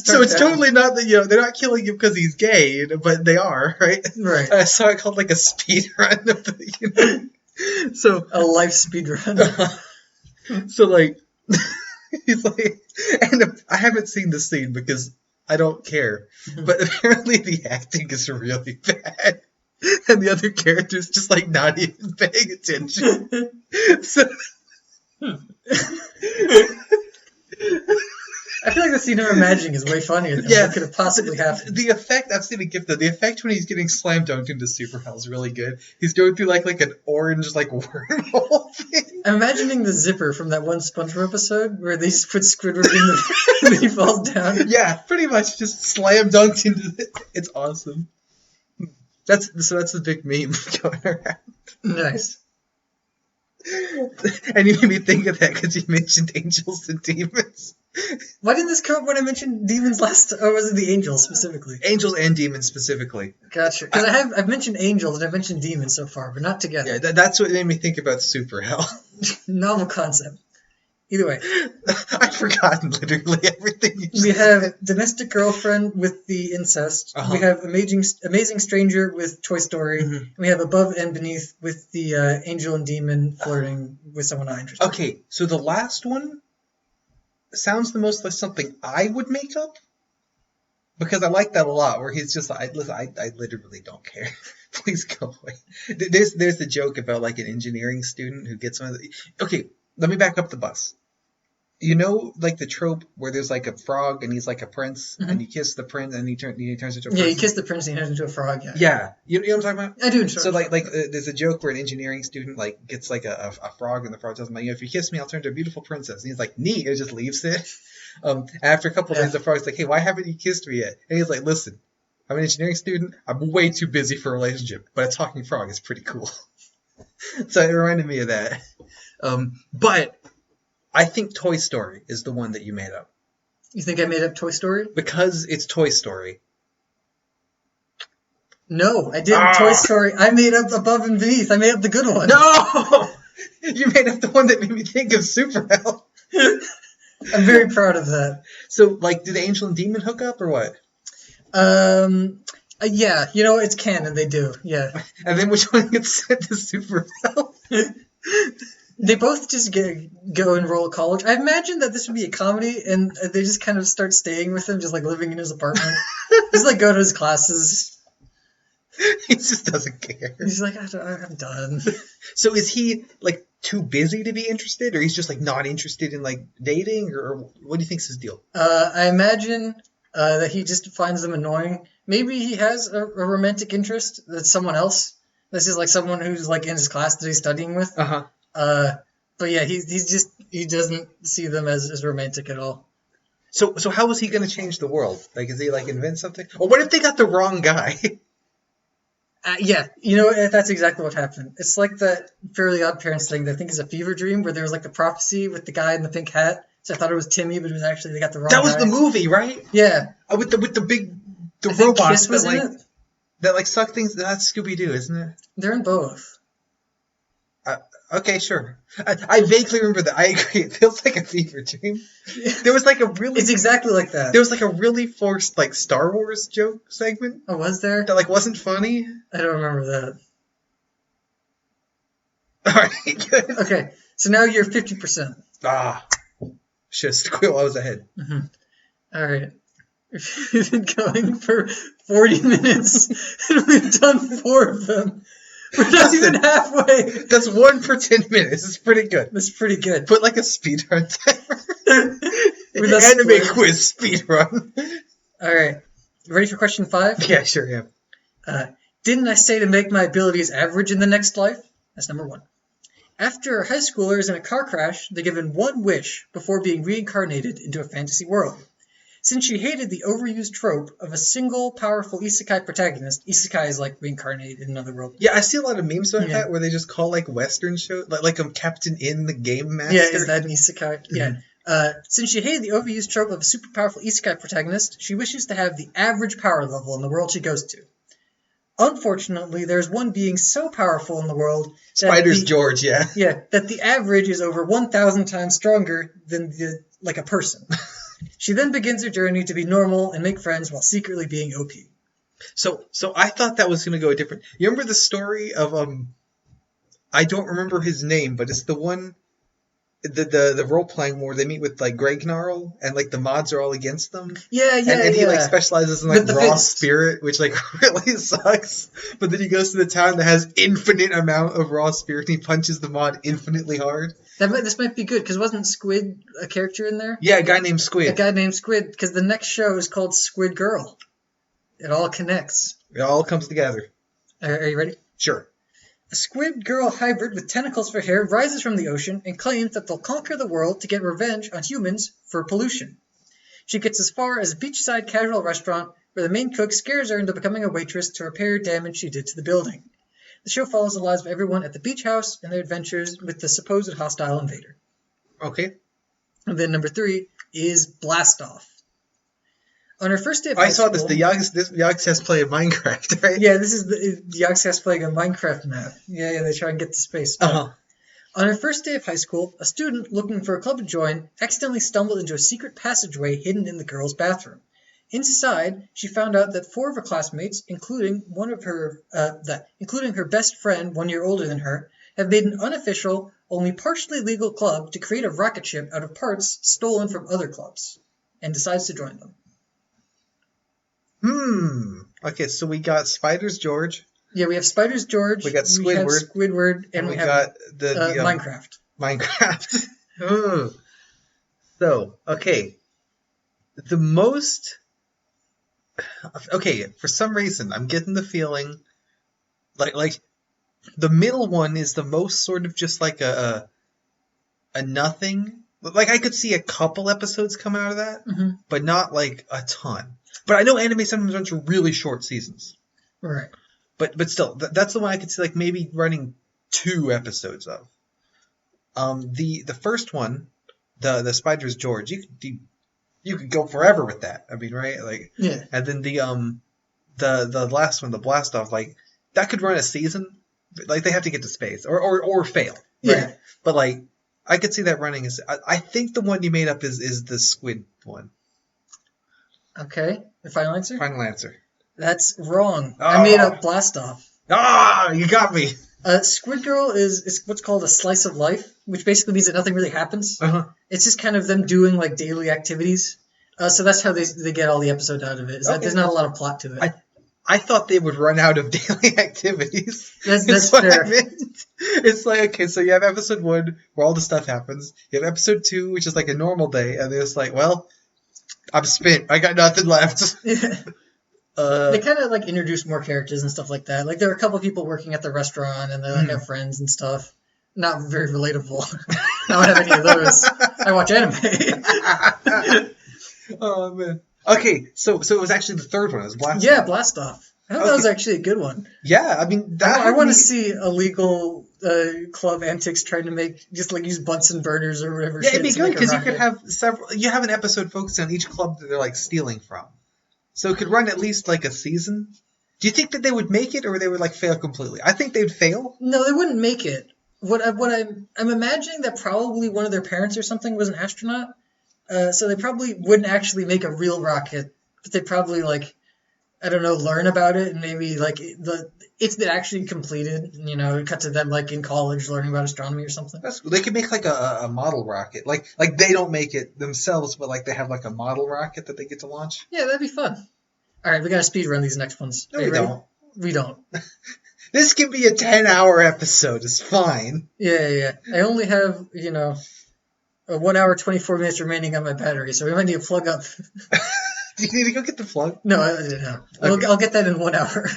So it's totally not that, they're not killing him because he's gay, but they are, right? Right. I saw it called like a speed run of the, So a life speed run. So like. He's like, and I haven't seen the scene because I don't care. But apparently the acting is really bad. And the other character's just like not even paying attention. So I feel like the scene I'm imagining is way funnier than what could have possibly happened. The effect, I've seen a GIF though, the effect when he's getting slam dunked into super hell is really good. He's going through like an orange like wormhole thing. I'm imagining the zipper from that one SpongeBob episode where they just put Squidward in the and he falls down. Yeah, pretty much just slam dunked into it. It's awesome. That's the big meme going around. Nice. And you made me think of that because you mentioned angels and demons. Why didn't this come up when I mentioned demons last? Or was it the angels specifically? Angels and demons specifically. Gotcha. Because I've mentioned angels and I've mentioned demons so far, but not together. Yeah, that's what made me think about super hell. Novel concept. Either way. I've forgotten literally everything you We have domestic girlfriend with the incest. Uh-huh. We have amazing stranger with Toy Story. Mm-hmm. And we have above and beneath with the angel and demon flirting with someone not interested. Okay, so the last one sounds the most like something I would make up. Because I like that a lot, where he's just like, listen, I literally don't care. Please go away. There's the joke about like an engineering student who gets one of the... Okay, let me back up the bus. You know, like the trope where there's like a frog and he's like a prince, and you kiss the prince and he turns into a person? Yeah, you kiss the prince and he turns into a frog, yeah. Yeah. You know what I'm talking about? I do. So, there's a joke where an engineering student, like, gets, like, a frog, and the frog tells him, like, if you kiss me, I'll turn into a beautiful princess. And he's like, neat, and just leaves it. After a couple of days, the frog's like, hey, why haven't you kissed me yet? And he's like, listen, I'm an engineering student, I'm way too busy for a relationship, but a talking frog is pretty cool. So it reminded me of that. But I think Toy Story is the one that you made up. You think I made up Toy Story? Because it's Toy Story. No, I didn't. Toy Story. I made up Above and Beneath. I made up the good one. No! You made up the one that made me think of Superhell. I'm very proud of that. So, like, did the angel and demon hook up, or what? Yeah, you know, it's canon, they do, yeah. And then which one gets sent to Superhell? They both just go and roll college. I imagine that this would be a comedy, and they just kind of start staying with him, just, like, living in his apartment. Just, like, go to his classes. He just doesn't care. He's like, I'm done. So is he, like, too busy to be interested, or he's just, like, not interested in, like, dating, or what do you think's his deal? I imagine that he just finds them annoying. Maybe he has a romantic interest that's someone else. This is, like, someone who's, like, in his class that he's studying with. Uh-huh. But yeah, he doesn't see them as romantic at all. So how was he going to change the world? Like, is he, like, invent something? Or what if they got the wrong guy? Yeah, you know, that's exactly what happened. It's like that Fairly Odd Parents thing that I think is a fever dream, where there was, like, the prophecy with the guy in the pink hat. So I thought it was Timmy, but it was actually, they got the wrong guy. That was the movie, right? Yeah. With the big I think robots Kiss was in it. that, like, suck things. That's Scooby-Doo, isn't it? They're in both. Okay, sure. I vaguely remember that. I agree. It feels like a fever dream. There was, like, It's exactly like that. There was, like, a really forced, like, Star Wars joke segment. Oh, was there? That, like, wasn't funny. I don't remember that. Alright, good. Okay, so now you're 50%. Should've squealed while I was ahead. Mm-hmm. Alright. We've been going for 40 minutes, and we've done 4 of them. We're not even halfway. That's 1 for 10 minutes. It's pretty good. That's pretty good. Put, like, a speedrun timer. With a Anime split. quiz speedrun. Alright. Ready for question 5? Yeah, sure am. Didn't I say to make my abilities average in the next life? That's number 1. After high schoolers in a car crash, they're given one wish before being reincarnated into a fantasy world. Since she hated the overused trope of a single powerful isekai protagonist, isekai is like reincarnated in another world. Yeah, I see a lot of memes about that where they just call, like, Western shows, like Captain in the Game Master. Yeah, is that an isekai? Mm-hmm. Yeah. Since she hated the overused trope of a super powerful isekai protagonist, she wishes to have the average power level in the world she goes to. Unfortunately, there's one being so powerful in the world Spider's George, yeah. Yeah, that the average is over 1,000 times stronger than a person. She then begins her journey to be normal and make friends while secretly being OP. So I thought that was going to go different. You remember the story of I don't remember his name, but it's the one the role playing where they meet with, like, Greg Gnarl and, like, the mods are all against them. Yeah, and he, like, specializes in, like, raw spirit, which, like, really sucks. But then he goes to the town that has infinite amount of raw spirit and he punches the mod infinitely hard. This might be good, because wasn't Squid a character in there? Yeah, a guy named Squid. A guy named Squid, because the next show is called Squid Girl. It all connects. It all comes together. Are you ready? Sure. A squid girl hybrid with tentacles for hair rises from the ocean and claims that they'll conquer the world to get revenge on humans for pollution. She gets as far as a beachside casual restaurant where the main cook scares her into becoming a waitress to repair damage she did to the building. The show follows the lives of everyone at the beach house and their adventures with the supposed hostile invader. Okay. And then number 3 is Blast Off. On her first day of high school... I saw this. The Yags has played Minecraft, right? Yeah, this is the Yags has playing a Minecraft map. Yeah, they try and get to space. Uh-huh. On her first day of high school, a student looking for a club to join accidentally stumbled into a secret passageway hidden in the girls' bathroom. Inside, she found out that 4 of her classmates, including her best friend 1 year older than her, have made an unofficial, only partially legal club to create a rocket ship out of parts stolen from other clubs, and decides to join them. Okay, so we got Spider's George. Yeah, we have Spider's George. We got Squidward. And we got the Minecraft. Minecraft. Oh. So, okay. The most... Okay, for some reason, I'm getting the feeling... Like the middle one is the most sort of just like a nothing. Like, I could see a couple episodes come out of that, but not like a ton. But I know anime sometimes runs really short seasons. Right. But still, that's the one I could see like maybe running 2 episodes of. The first one, the Spider's George, you could go forever with that. I mean, right? Like, yeah. And then the last one, the Blast Off, like that could run a season. Like they have to get to space or fail. Right? Yeah. But like I could see that running as I think the one you made up is the squid one. Okay. The final answer? Final answer. That's wrong. Oh. I made up Blast Off. Ah, you got me. Squid Girl is what's called a slice of life, which basically means that nothing really happens. Uh-huh. It's just kind of them doing like daily activities. So that's how they get all the episode out of it. Is that there's not a lot of plot to it. I thought they would run out of daily activities. That's fair. I meant. It's like, okay, so you have episode 1 where all the stuff happens. You have episode 2, which is like a normal day, and then it's like, well, I'm spent. I got nothing left. They kind of like introduce more characters and stuff like that. Like there are a couple of people working at the restaurant, and they like have friends and stuff. Not very relatable. I don't have any of those. I watch anime. Oh man. Okay, so it was actually the third one. It was Blast Off. Yeah, Blast Off. I thought that was actually a good one. Yeah, I mean that. I want to see illegal club antics trying to make just like use Bunsen burners or whatever. Yeah, it'd be good because you could have several. You have an episode focused on each club that they're like stealing from, so it could run at least like a season. Do you think that they would make it, or they would like fail completely? I think they'd fail. No, they wouldn't make it. I'm imagining that probably one of their parents or something was an astronaut, so they probably wouldn't actually make a real rocket, but they probably like. I don't know, learn about it, and maybe like if it actually completed, cut to them like in college learning about astronomy or something. That's cool. They could make like a model rocket, like they don't make it themselves, but like they have like a model rocket that they get to launch. Yeah, that'd be fun. All right, we gotta speed run these next ones. No, we don't. We don't. This can be a 10-hour episode. It's fine. Yeah. I only have 1 hour 24 minutes remaining on my battery, so we might need to plug up. Do you need to go get the plug? No, I didn't know. Okay. I'll get that in 1 hour.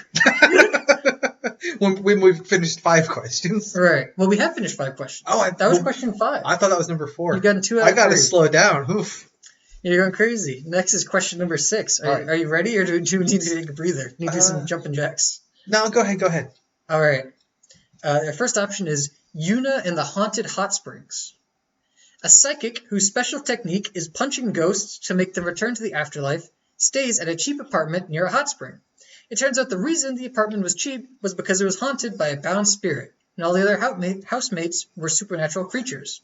when we've finished 5 questions. Right. Well, we have finished 5 questions. Oh, that was question 5. I thought that was number 4. You've gotten 2 out of 3. I got to slow down. Oof. You're going crazy. Next is question number 6. Are you ready, or do you need to take a breather? Need to do some jumping jacks? No, go ahead. All right. Our first option is Yuna and the Haunted Hot Springs. A psychic whose special technique is punching ghosts to make them return to the afterlife stays at a cheap apartment near a hot spring. It turns out the reason the apartment was cheap was because it was haunted by a bound spirit, and all the other housemates were supernatural creatures.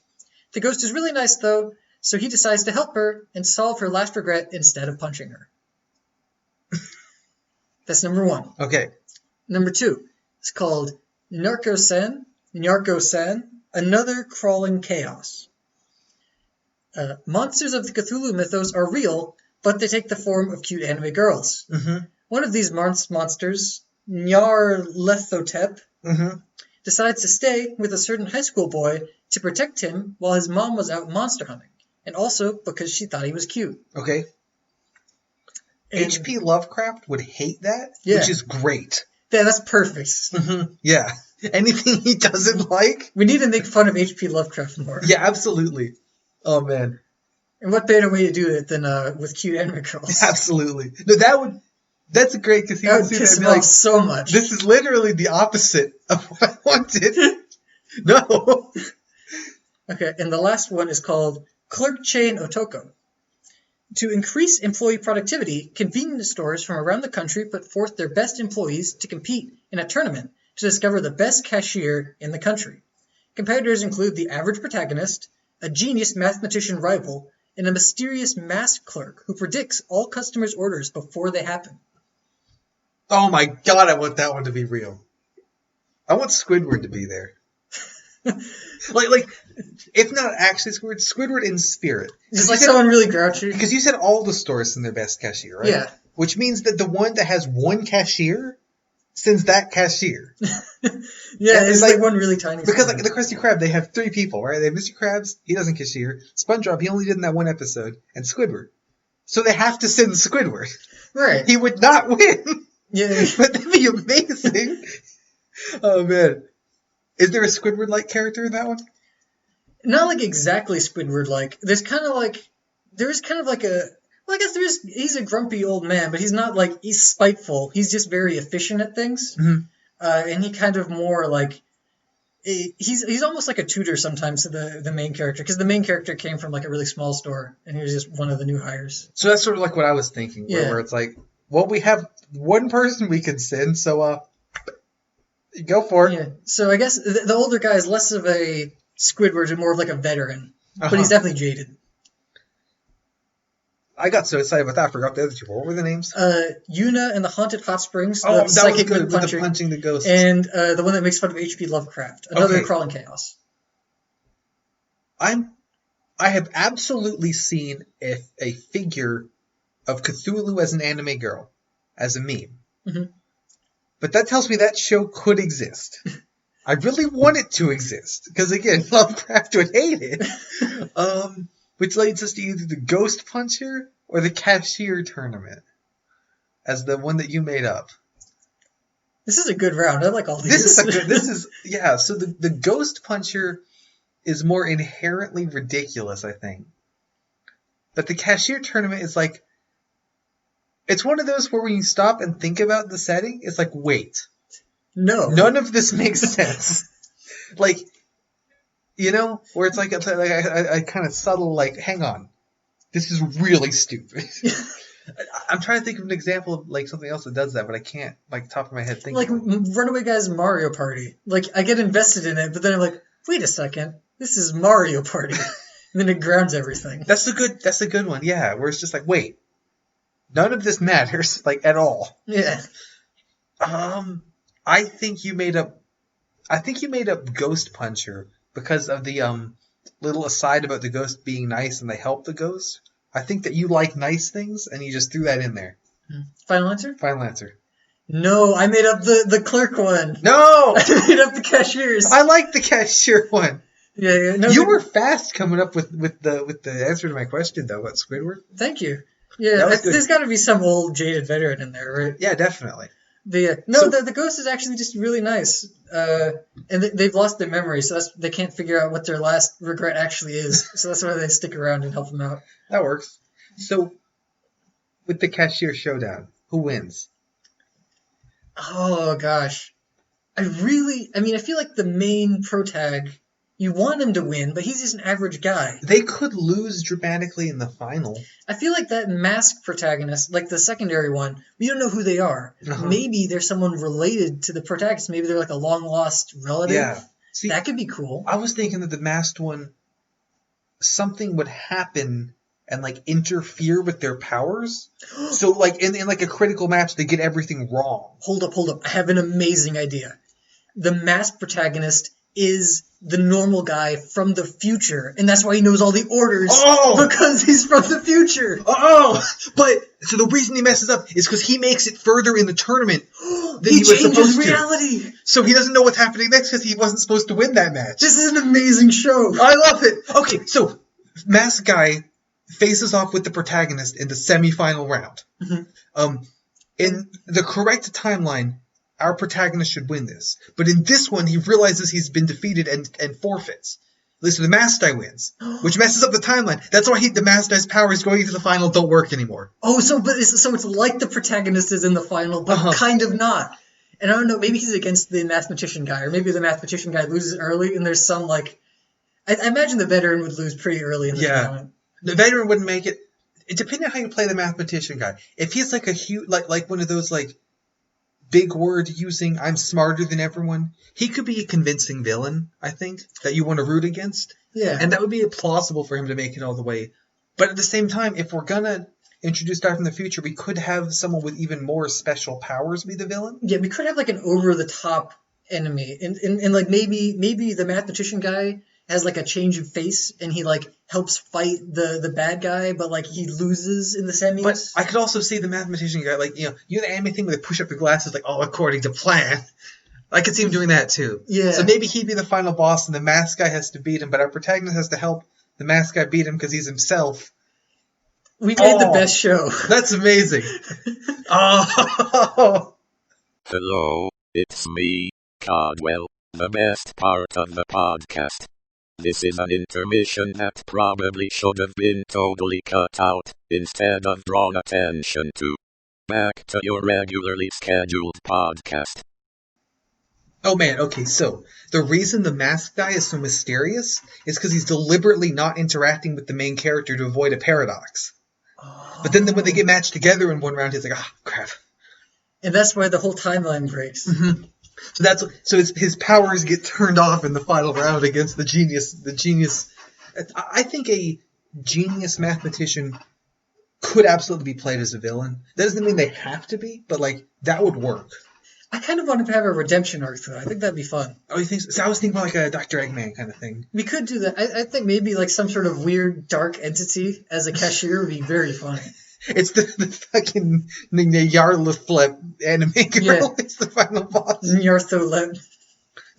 The ghost is really nice, though, so he decides to help her and solve her last regret instead of punching her. That's number 1. Okay. Number 2. It's called Narco-san, Another Crawling Chaos. Monsters of the Cthulhu mythos are real, but they take the form of cute anime girls. Mm-hmm. One of these monsters, Nyarlathotep, decides to stay with a certain high school boy to protect him while his mom was out monster hunting, and also because she thought he was cute. Okay. And H.P. Lovecraft would hate that, Yeah. which is great. Yeah, that's perfect. Mm-hmm. Yeah. Anything he doesn't like? We need to make fun of H.P. Lovecraft more. Yeah, absolutely. Oh, man. And what better way to do it than with cute anime girls? Absolutely. No, that's great, because he That would would see piss that and him be like, off so much. this is literally the opposite of what I wanted. No. Okay, and the last one is called Clerk Chain Otoko. To increase employee productivity, convenience stores from around the country put forth their best employees to compete in a tournament to discover the best cashier in the country. Competitors include the average protagonist, a genius mathematician rival, and a mysterious mask clerk who predicts all customers' orders before they happen. Oh my god, I want that one to be real. I want Squidward to be there. like, if not actually Squidward in spirit. Just like someone really grouchy. Because you said all the stores in their best cashier, right? Yeah. Which means that the one that has one cashier sends that cashier. Yeah, it's like one really tiny. Because like the Krusty Krab, they have 3 people, right? They have Mr. Krabs, he doesn't cashier. SpongeBob, he only did in that one episode, and Squidward. So they have to send Squidward. Right. He would not win. Yeah. But that'd be amazing. Oh man. Is there a Squidward-like character in that one? Not like exactly Squidward-like. There's kind of like a. Well, I guess he's a grumpy old man, but he's not like he's spiteful. He's just very efficient at things, and he kind of more like he's almost like a tutor sometimes to the main character, because the main character came from like a really small store, and he was just one of the new hires. So that's sort of like what I was thinking, where it's like, well, we have one person we can send, so go for it. Yeah. So I guess the older guy is less of a Squidward and more of like a veteran, but he's definitely jaded. I got so excited about that, I forgot the other 2. What were the names? Yuna and the Haunted Hot Springs. Oh, the that psychic was good, with the punching the ghosts. And the one that makes fun of H.P. Lovecraft. Another Crawling Chaos. I have absolutely seen a figure of Cthulhu as an anime girl, as a meme. Mm-hmm. But that tells me that show could exist. I really want it to exist, because again, Lovecraft would hate it. Which leads us to either the Ghost Puncher or the Cashier Tournament as the one that you made up. This is a good round. I like all these. So the Ghost Puncher is more inherently ridiculous, I think. But the Cashier Tournament is like, it's one of those where when you stop and think about the setting, it's like, wait. No. None of this makes sense. Like, you know, where it's like I kind of subtle, like, hang on, this is really stupid. I'm trying to think of an example of like something else that does that, but I can't, like, top of my head think. Like Runaway Guy's Mario Party. Like, I get invested in it, but then I'm like, wait a second, this is Mario Party, and then it grounds everything. That's a good one, yeah. Where it's just like, wait, none of this matters, like, at all. Yeah. I think you made up Ghost Puncher. Because of the little aside about the ghost being nice and they help the ghost. I think that you like nice things and you just threw that in there. Final answer? Final answer. No, I made up the clerk one. No! I made up the cashiers. I like the cashier one. Yeah. No, you were fast coming up with the answer to my question, though, about Squidward. Thank you. Yeah, there's got to be some old jaded veteran in there, right? Yeah, definitely. The ghost is actually just really nice, and they've lost their memory, so they can't figure out what their last regret actually is. So that's why they stick around and help them out. That works. So, with the cashier showdown, who wins? Oh gosh, I feel like the main protag, you want him to win, but he's just an average guy. They could lose dramatically in the final. I feel like that masked protagonist, like the secondary one, we don't know who they are. Maybe they're someone related to the protagonist. Maybe they're like a long-lost relative. Yeah. See, that could be cool. I was thinking that the masked one, something would happen and like interfere with their powers. So like in like a critical match, they get everything wrong. Hold up. I have an amazing idea. The masked protagonist is the normal guy from the future, and that's why he knows all the orders. Because he's from the future. But so the reason he messes up is because he makes it further in the tournament than he was changes supposed reality. To. So he doesn't know what's happening next because he wasn't supposed to win that match. This is an amazing show. I love it. Okay, so masked guy faces off with the protagonist in the semi-final round. Mm-hmm. In the correct timeline, our protagonist should win this. But in this one, he realizes he's been defeated and forfeits. At least the masked guy wins, which messes up the timeline. That's why the masked guy's powers going into the final don't work anymore. So it's like the protagonist is in the final, but kind of not. And I don't know, maybe he's against the mathematician guy, or maybe the mathematician guy loses early, and there's some like... I imagine the veteran would lose pretty early in the tournament. The veteran wouldn't make it. Depending on how you play the mathematician guy. If he's like a huge, like one of those like big word using, I'm smarter than everyone, he could be a convincing villain, I think, that you want to root against. Yeah. And that would be plausible for him to make it all the way. But at the same time, if we're gonna introduce guy from the future, we could have someone with even more special powers be the villain. Yeah, we could have like an over the top enemy, and like maybe the mathematician guy has like a change of face, and he like helps fight the bad guy, but like he loses in the semis. But I could also see the mathematician guy, like, you know the anime thing where they push up your glasses, like, oh, according to plan. I could see him doing that too. Yeah. So maybe he'd be the final boss, and the mask guy has to beat him, but our protagonist has to help the mask guy beat him because he's himself. We made the best show. That's amazing. Oh. Hello, it's me, Caldwell, the best part of the podcast. This is an intermission that probably should have been totally cut out, instead of drawn attention to. Back to your regularly scheduled podcast. Oh man, okay, so the reason the masked guy is so mysterious is because he's deliberately not interacting with the main character to avoid a paradox. Oh. But then when they get matched together in one round, he's like, ah, crap. And that's why the whole timeline breaks. Mm-hmm. So his powers get turned off in the final round against the genius. I think a genius mathematician could absolutely be played as a villain. That doesn't mean they have to be, but like that would work. I kind of want to have a redemption arc though. I think that'd be fun. Oh, you think so? So I was thinking about like a Dr. Eggman kind of thing. We could do that. I think maybe like some sort of weird dark entity as a cashier would be very funny. It's the fucking Nyarlathotep anime girl. Yeah. It's the final boss. Nyarlathotep.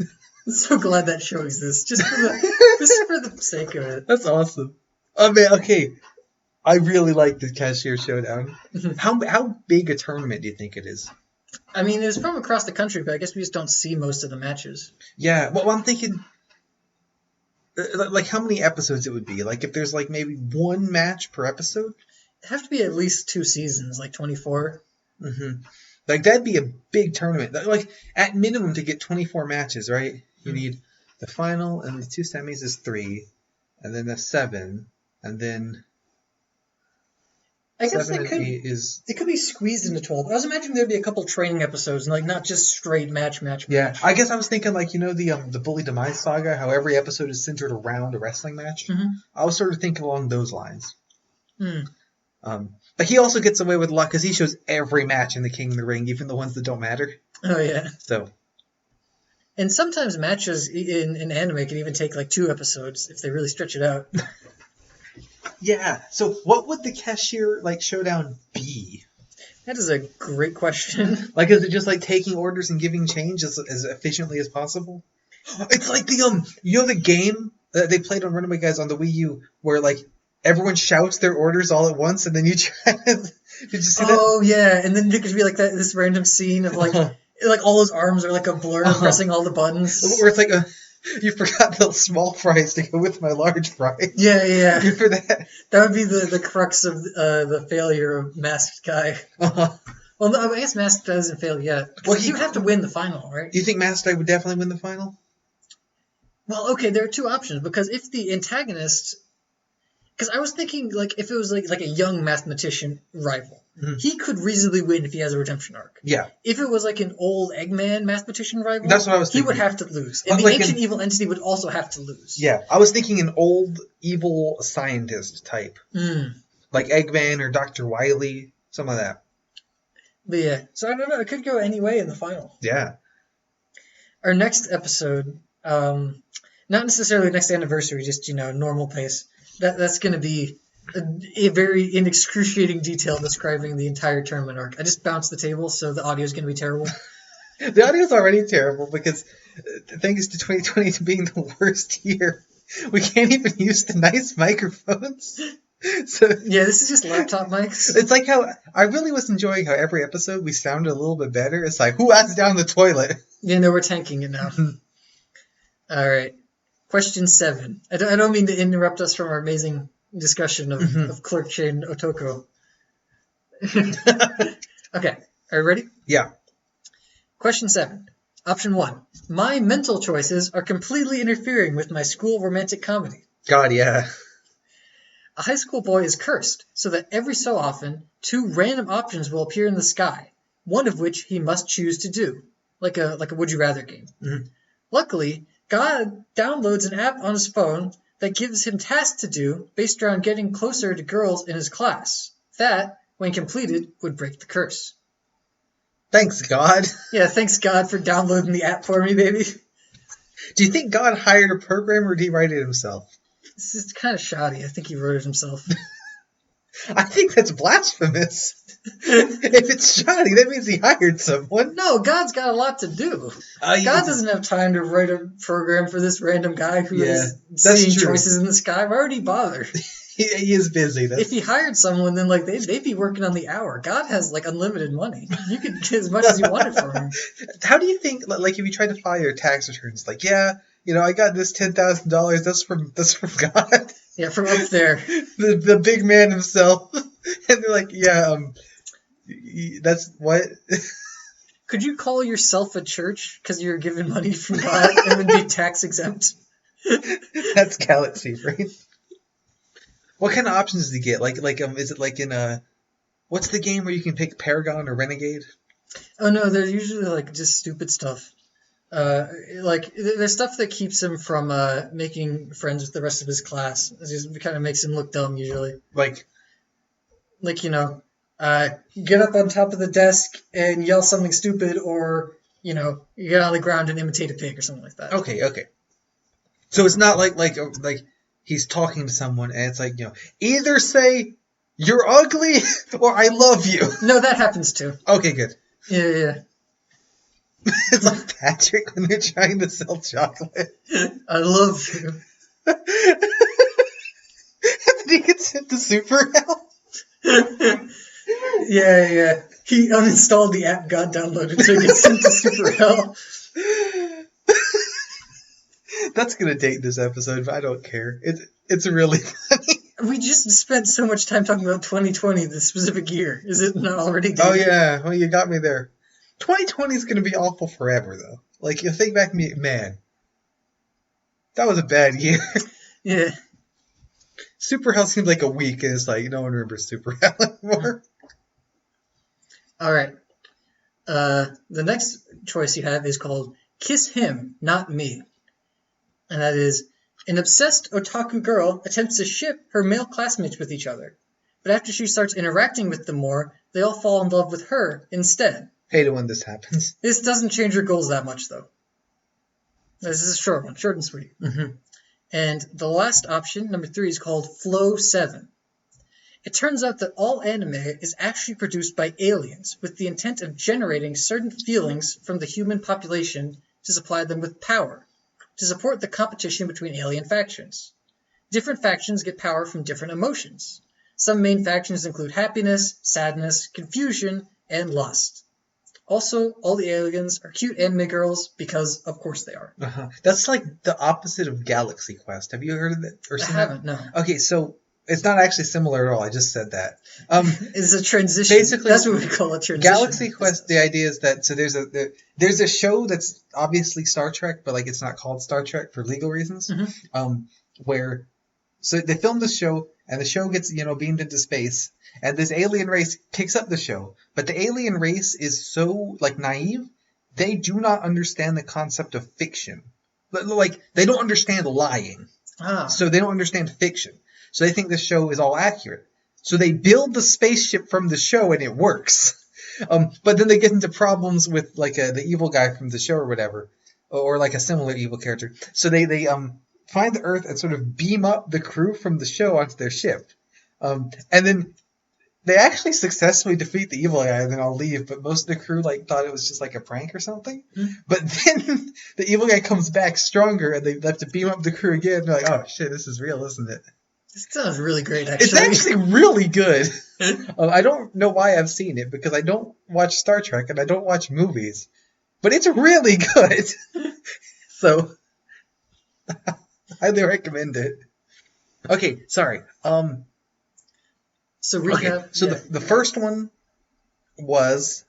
I'm so glad that show exists. Just for the sake of it. That's awesome. Oh man, okay. I really like the Cashier Showdown. How big a tournament do you think it is? I mean, it's from across the country, but I guess we just don't see most of the matches. Yeah, well, I'm thinking, like, how many episodes it would be? Like, if there's, like, maybe one match per episode? It'd have to be at least 2 seasons, like 24. Mm-hmm. Like, that'd be a big tournament. Like, at minimum, to get 24 matches, right? You need the final, and the 2 semis is 3, and then the 7, and then... I guess 7 and 8 is... It could be squeezed into 12. I was imagining there'd be a couple training episodes, and like not just straight match. Yeah, I guess I was thinking like, the Bully Demise saga, how every episode is centered around a wrestling match. Mm-hmm. I was sort of thinking along those lines. But he also gets away with luck because he shows every match in the King of the Ring, even the ones that don't matter. Oh yeah. So. And sometimes matches in anime can even take like 2 episodes if they really stretch it out. Yeah. So what would the Cashier Showdown be? That is a great question. Like, is it just like taking orders and giving change as efficiently as possible? It's like the game that they played on Runaway Guys on the Wii U where like everyone shouts their orders all at once and then you try to... Did you see that? Oh yeah, and then there could be like this random scene of like like all his arms are like a blur pressing all the buttons. Where it's like you forgot the small fries to go with my large fries. Yeah. Good for that. That would be the crux of the failure of Masked Guy. Uh-huh. Well, no, I guess Masked Guy doesn't fail yet. Well, he would have to win the final, right? You think Masked Guy would definitely win the final? Well, okay, there are 2 options, because if the antagonist... Because I was thinking, like, if it was like a young mathematician rival, he could reasonably win if he has a redemption arc. Yeah. If it was like an old Eggman mathematician rival, that's what I was thinking. He would have to lose. And the ancient evil entity would also have to lose. Yeah, I was thinking an old evil scientist type. Like Eggman or Dr. Wily, some of that. But yeah, so I don't know, it could go any way in the final. Yeah. Our next episode, not necessarily next anniversary, just, normal pace. That's going to be a very in excruciating detail describing the entire tournament arc. I just bounced the table, so the audio is going to be terrible. The audio is already terrible because thanks to 2020 being the worst year, we can't even use the nice microphones. So yeah, this is just laptop mics. It's like how I really was enjoying how every episode we sounded a little bit better. It's like, who asked down the toilet? Yeah, no, we're tanking it now. All right. Question 7. I don't mean to interrupt us from our amazing discussion of Clerk Chain Otoko. Okay, are you ready? Yeah. Question 7. Option 1. My mental choices are completely interfering with my school romantic comedy. God, yeah. A high school boy is cursed, so that every so often, 2 random options will appear in the sky, one of which he must choose to do, like a would you rather game. Luckily, God downloads an app on his phone that gives him tasks to do based around getting closer to girls in his class. That, when completed, would break the curse. Thanks, God. Yeah, thanks God for downloading the app for me, baby. Do you think God hired a programmer or did he write it himself? This is kind of shoddy. I think he wrote it himself. I think that's blasphemous. If it's shoddy, that means he hired someone. No, God's got a lot to do. God doesn't have time to write a program for this random guy who is seeing choices in the sky. Why would he bother? He is busy. If he hired someone, then like they'd be working on the hour. God has like unlimited money. You could get as much as you wanted from him. How do you think, like, if you try to file your tax returns, like, yeah, I got this $10,000. That's from God. Yeah, from up there, the big man himself. And they're like, yeah, that's what. Could you call yourself a church because you're given money from God and then be tax exempt? That's Galaxy, right? What kind of options does he get? Like, is it like in what's the game where you can pick Paragon or Renegade? Oh no, they're usually like just stupid stuff. Like there's stuff that keeps him from making friends with the rest of his class. It just kind of makes him look dumb usually. Like get up on top of the desk and yell something stupid, or you get on the ground and imitate a pig or something like that. Okay. So it's not like he's talking to someone and it's like, either say you're ugly or I love you. No, that happens too. Okay, good. Yeah. It's like Patrick when they're trying to sell chocolate. I love you. And then he gets sent to super hell. Yeah. He uninstalled the app, got downloaded, so he gets sent to super hell. That's gonna date this episode, but I don't care. It's really funny. We just spent so much time talking about 2020, the specific year. Is it not already dated? Oh yeah, well you got me there. 2020 is gonna be awful forever though. Like you think back, man, that was a bad year. Yeah. Super Hell seems like a week, and it's like no one remembers Super Hell anymore. All right. The next choice you have is called Kiss Him, Not Me. And that is, an obsessed otaku girl attempts to ship her male classmates with each other. But after she starts interacting with them more, they all fall in love with her instead. Hate it when this happens. This doesn't change your goals that much, though. This is a short one, short and sweet. Mm-hmm. And the last option, number 3, is called Flow 7. It turns out that all anime is actually produced by aliens with the intent of generating certain feelings from the human population to supply them with power, to support the competition between alien factions. Different factions get power from different emotions. Some main factions include happiness, sadness, confusion, and lust. Also, all the aliens are cute anime girls because, of course, they are. Uh-huh. That's like the opposite of Galaxy Quest. Have you heard of that? Or seen I haven't, no. Okay, so it's not actually similar at all. I just said that. It's a transition. Basically, that's what we call a transition. Galaxy Quest, the idea is that, so there's a show that's obviously Star Trek, but like it's not called Star Trek for legal reasons, where, so they film this show, and the show gets, beamed into space, and this alien race picks up the show, but the alien race is so, like, naive, they do not understand the concept of fiction. Like, they don't understand lying. So they don't understand fiction. So they think the show is all accurate. So they build the spaceship from the show and it works. But then they get into problems with like the evil guy from the show or whatever, or like a similar evil character. So they find the Earth and sort of beam up the crew from the show onto their ship. And then they actually successfully defeat the evil guy and then all leave, but most of the crew like thought it was just like a prank or something. But then the evil guy comes back stronger and they have to beam up the crew again. They're like, oh shit, this is real, isn't it? This sounds really great, actually. It's actually really good. I don't know why I've seen it, because I don't watch Star Trek and I don't watch movies. But it's really good. So, highly recommend it. Okay, sorry. So recap. Okay, so the first one was...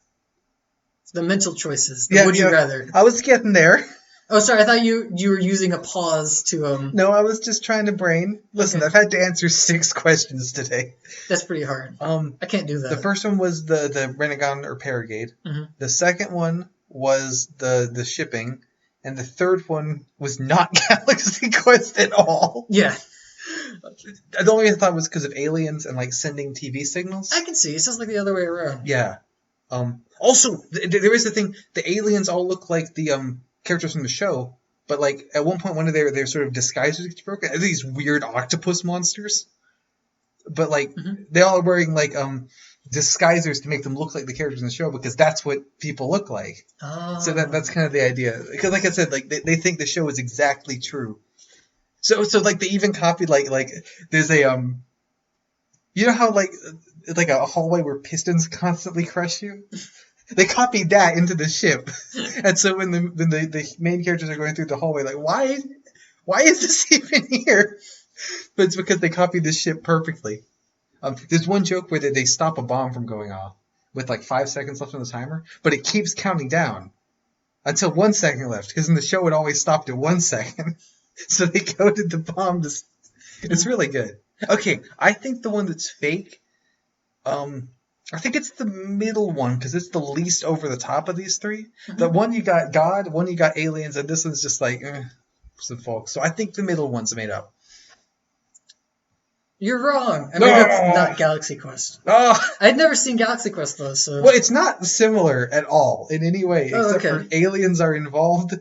The mental choices. Would you rather. I was getting there. Oh, sorry. I thought you were using a pause to No, I was just trying to brain. Listen, okay. I've had to answer 6 questions today. That's pretty hard. I can't do that. The first one was the Renegon or Paragade. Mm-hmm. The second one was the shipping, and the third one was not Galaxy Quest at all. Yeah. The only reason I thought was because of aliens and like sending TV signals. I can see. It sounds like the other way around. Yeah. Also, there is the thing. The aliens all look like the characters from the show, But like at one point, one of their sort of disguises gets broken. They're these weird octopus monsters. But like they all are wearing like disguisers to make them look like the characters in the show because that's what people look like. Oh. So that's kind of the idea. Because like I said, like they think the show is exactly true. So like they even copied like there's a you know how like a hallway where pistons constantly crush you. They copied that into the ship, and so when the main characters are going through the hallway, like why is this even here? But it's because they copied this ship perfectly. There's one joke where they stop a bomb from going off with like 5 seconds left on the timer, but it keeps counting down until 1 second left because in the show it always stopped at 1 second. So they coded the bomb. It's really good. Okay, I think the one that's fake. I think it's the middle one because it's the least over the top of these three. The one you got God, one you got aliens, and this one's just like some folks. So I think the middle one's made up. You're wrong. I mean, that's not Galaxy Quest. Oh, I'd never seen Galaxy Quest though, so. Well, it's not similar at all in any way, except okay. for aliens are involved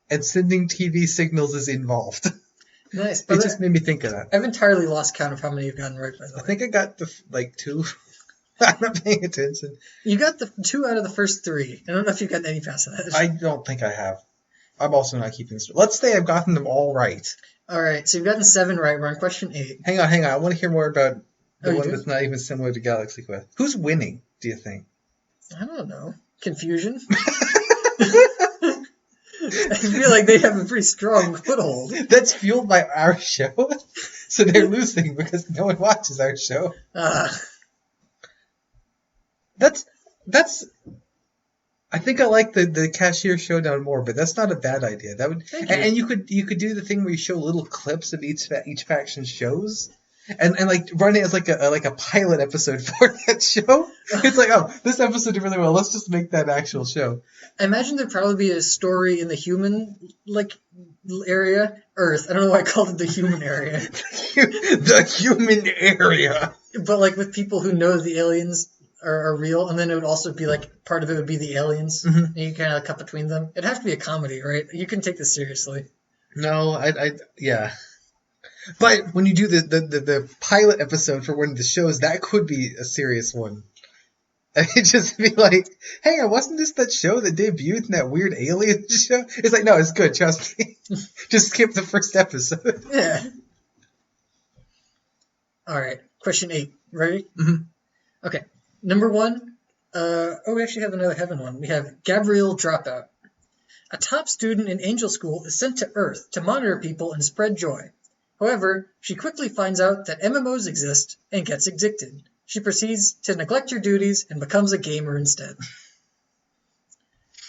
and sending TV signals is involved. Nice. It just made me think of that. I've entirely lost count of how many you've gotten right, by the way. I think I got like 2. I'm not paying attention. You got the 2 out of the first 3. I don't know if you've gotten any past that. I don't think I have. I'm also not keeping score. Let's say I've gotten them all right. All right, so you've gotten 7 right. We're on question 8. Hang on. I want to hear more about the one do? that's not even similar to Galaxy Quest. Who's winning, do you think? I don't know. Confusion? I feel like they have a pretty strong foothold. That's fueled by our show. So they're losing because no one watches our show. That's. I think I like the Cashier Showdown more, but that's not a bad idea. That would, and you could do the thing where you show little clips of each faction's shows, and like run it as like a pilot episode for that show. It's like, oh, this episode did really well. Let's just make that actual show. I imagine there'd probably be a story in the human area, Earth. I don't know why I called it the human area. The human area. But like with people who know the aliens are real, and then it would also be like part of it would be the aliens, and you kind of cut between them. It'd have to be a comedy, right? You can take this seriously. No, yeah. But when you do the pilot episode for one of the shows, that could be a serious one. And it'd just be like, hey, wasn't this that show that debuted in that weird alien show? It's like, no, it's good, trust me. Just skip the first episode. Yeah. All right, question 8. Ready? Okay. Number 1. We actually have another heaven one. We have Gabrielle Dropout. A top student in Angel School is sent to Earth to monitor people and spread joy. However, she quickly finds out that MMOs exist and gets addicted. She proceeds to neglect her duties and becomes a gamer instead.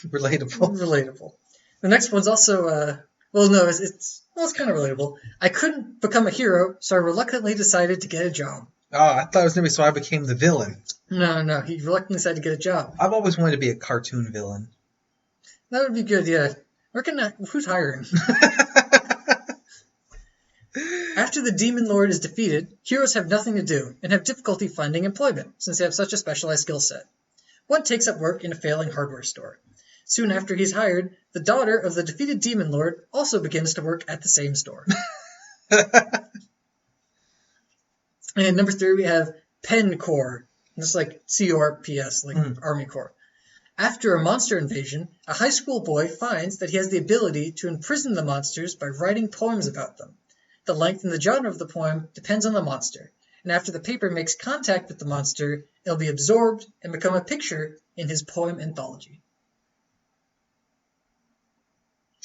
Relatable. The next one's also, it's kind of relatable. I couldn't become a hero, so I reluctantly decided to get a job. Oh, I thought it was going to be so I became the villain. No, he reluctantly decided to get a job. I've always wanted to be a cartoon villain. That would be good, yeah. Who's hiring? After the Demon Lord is defeated, heroes have nothing to do and have difficulty finding employment since they have such a specialized skill set. One takes up work in a failing hardware store. Soon after he's hired, the daughter of the defeated Demon Lord also begins to work at the same store. And number 3, we have Pen Corps. It's like CORPS, like Army Corps. After a monster invasion, a high school boy finds that he has the ability to imprison the monsters by writing poems about them. The length and the genre of the poem depends on the monster, and after the paper makes contact with the monster, it'll be absorbed and become a picture in his poem anthology.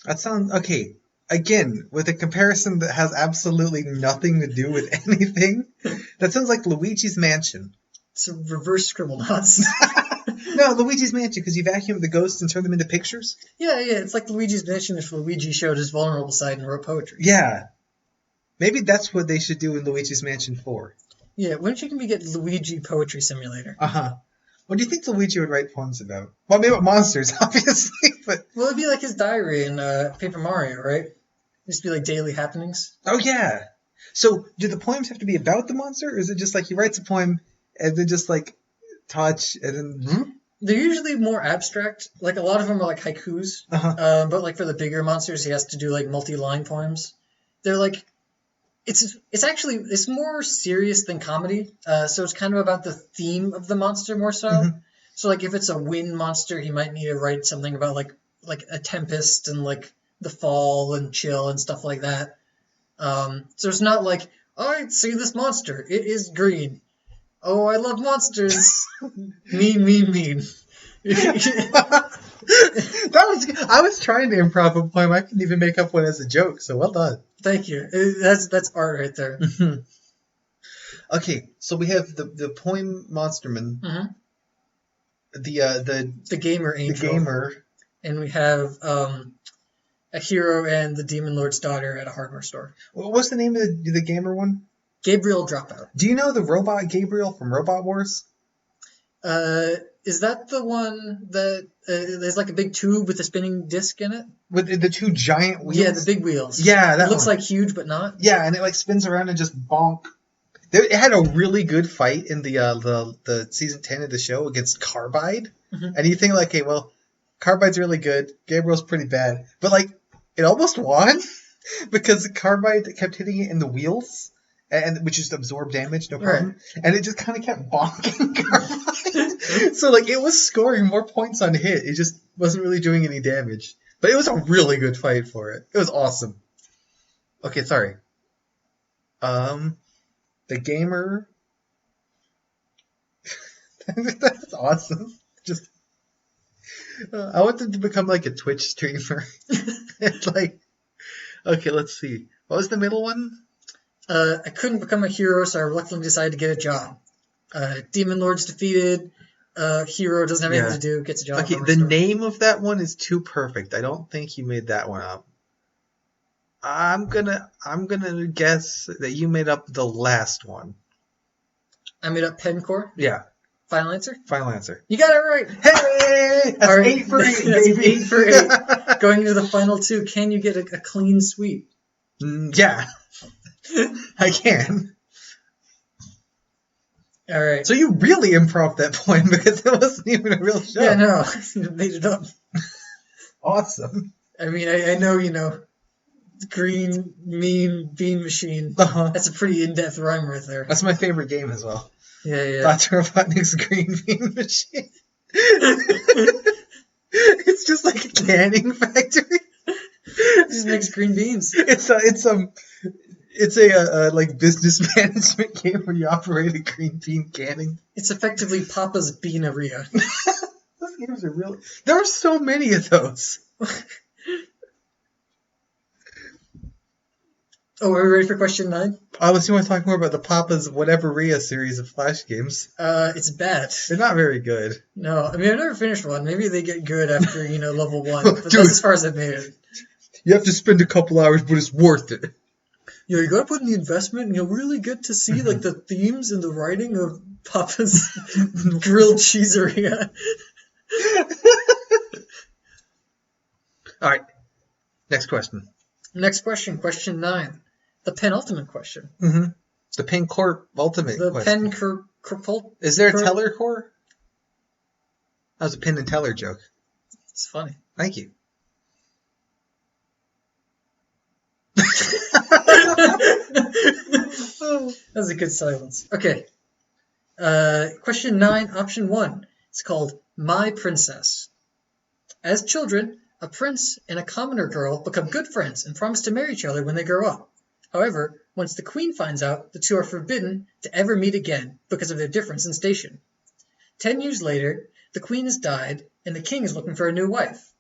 That sounds okay. Again, with a comparison that has absolutely nothing to do with anything, that sounds like Luigi's Mansion. It's a reverse Scribblenauts. No, Luigi's Mansion, because you vacuum the ghosts and turn them into pictures? Yeah, it's like Luigi's Mansion if Luigi showed his vulnerable side and wrote poetry. Yeah. Maybe that's what they should do in Luigi's Mansion 4. Yeah, when should we get Luigi Poetry Simulator? What do you think Luigi would write poems about? Well, maybe about monsters, obviously, but... Well, it'd be like his diary in Paper Mario, right? It'd just be like daily happenings. Oh, yeah. So, do the poems have to be about the monster, or is it just like he writes a poem, and then just like touch, and then... They're usually more abstract. Like, a lot of them are like haikus. But like for the bigger monsters, he has to do like multi-line poems. They're like, it's more serious than comedy. So it's kind of about the theme of the monster more so. So like if it's a wind monster, he might need to write something about like a tempest and like the fall and chill and stuff like that. So it's not like, I see this monster. It is green. Oh, I love monsters. mean. I was trying to improv a poem. I couldn't even make up one as a joke, so well done. Thank you. That's art right there. Okay, so we have the poem Monsterman. The gamer angel. And we have a hero and the Demon Lord's daughter at a hardware store. What's the name of the gamer one? Gabriel Dropout. Do you know the robot Gabriel from Robot Wars? Is that the one that there's like a big tube with a spinning disc in it? With the two giant wheels? Yeah, the big wheels. Yeah, that it looks like huge, but not. Yeah, and it like spins around and just bonk. It had a really good fight in the season 10 of the show against Carbide. And you think like, hey, well, Carbide's really good. Gabriel's pretty bad. But like, it almost won because Carbide kept hitting it in the wheels. And which just absorbed damage, no problem. Right. And it just kind of kept bonking Carbide. So like it was scoring more points on hit. It just wasn't really doing any damage. But it was a really good fight for it. It was awesome. Okay, sorry. The gamer. That's awesome. Just I want them to become like a Twitch streamer. Like, okay, let's see. What was the middle one? I couldn't become a hero, so I reluctantly decided to get a job. Demon Lord's defeated. Hero doesn't have anything to do, gets a job. Okay, the name of that one is too perfect. I don't think you made that one up. I'm gonna guess that you made up the last one. I made up Pencore? Yeah. Final answer? Final answer. You got it right! Hey! That's right. 8 for 8, baby! That's 8 for 8. Going into the final two, can you get a clean sweep? Yeah. I can. All right. So you really improv that poem because it wasn't even a real show. Yeah, no. I made it up. Awesome. I mean, I know, green, mean, bean machine. That's a pretty in-depth rhyme right there. That's my favorite game as well. Yeah. Dr. Robotnik's green bean machine. It's just like a canning factory. It just makes green beans. It's a like business management game where you operate a green bean canning. It's effectively Papa's Beaneria. Those games are really... There are so many of those. Oh, are we ready for question 9? I was going to talk more about the Papa's Whatever-ria series of Flash games. It's bad. They're not very good. No, I mean, I've never finished one. Maybe they get good after, level 1. But that's as far as I've made it. You have to spend a couple hours, but it's worth it. Yeah, you gotta put in the investment, and you'll really get to see, like, the themes and the writing of Papa's grilled cheeseria. All right. Next question. Next question, question 9. The penultimate question. The Pencore ultimate question. Is there a teller core? That was a Penn and Teller joke. It's funny. Thank you. That was a good silence. Okay. Question 9, option 1. It's called My Princess. As children, a prince and a commoner girl become good friends and promise to marry each other when they grow up. However, once the queen finds out, the two are forbidden to ever meet again because of their difference in station. 10 years later, the queen has died, and the king is looking for a new wife.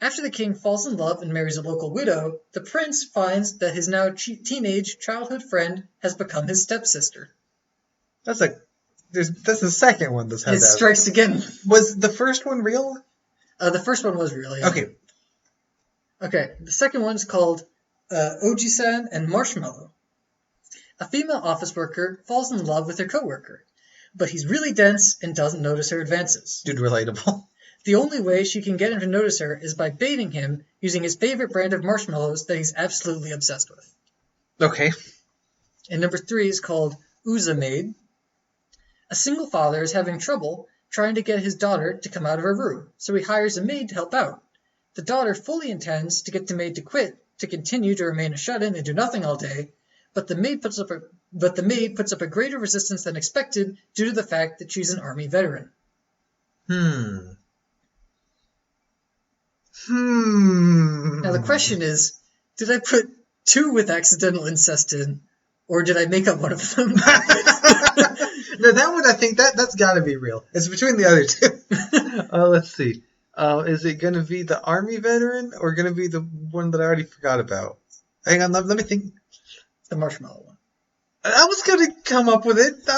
After the king falls in love and marries a local widow, the prince finds that his now teenage childhood friend has become his stepsister. That's the second one that's had that. It that. Strikes again. Was the first one real? The first one was real, yeah. Okay, the second one is called Oji-san and Marshmallow. A female office worker falls in love with her coworker, but he's really dense and doesn't notice her advances. Dude, relatable. The only way she can get him to notice her is by baiting him using his favorite brand of marshmallows that he's absolutely obsessed with. Okay. And number 3 is called Uza Maid. A single father is having trouble trying to get his daughter to come out of her room, so he hires a maid to help out. The daughter fully intends to get the maid to quit, to continue to remain a shut-in and do nothing all day, but the maid puts up a greater resistance than expected due to the fact that she's an Army veteran. Now the question is, did I put 2 with accidental incest in, or did I make up one of them? No, that one, I think that's got to be real. It's between the other 2. Let's see. Is it going to be the Army veteran or going to be the one that I already forgot about? Hang on, let me think. The marshmallow one. I was going to come up with it.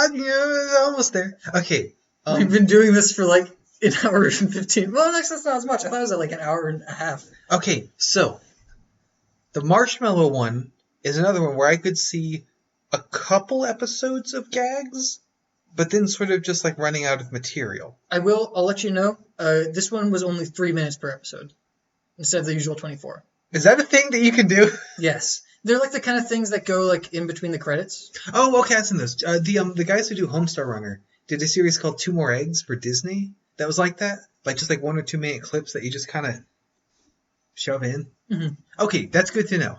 Almost there. Okay. We've been doing this for like an hour and 15. Well, that's not as much. I thought it was like an hour and a half. Okay, so the marshmallow one is another one where I could see a couple episodes of gags, but then sort of just like running out of material. I'll let you know. This one was only 3 minutes per episode instead of the usual 24. Is that a thing that you can do? Yes. They're like the kind of things that go like in between the credits. Oh, okay, that's in this. The guys who do Homestar Runner did a series called 2 More Eggs for Disney that was like that. Like just like 1 or 2 minute clips that you just kind of shove in. Mm-hmm. Okay, that's good to know.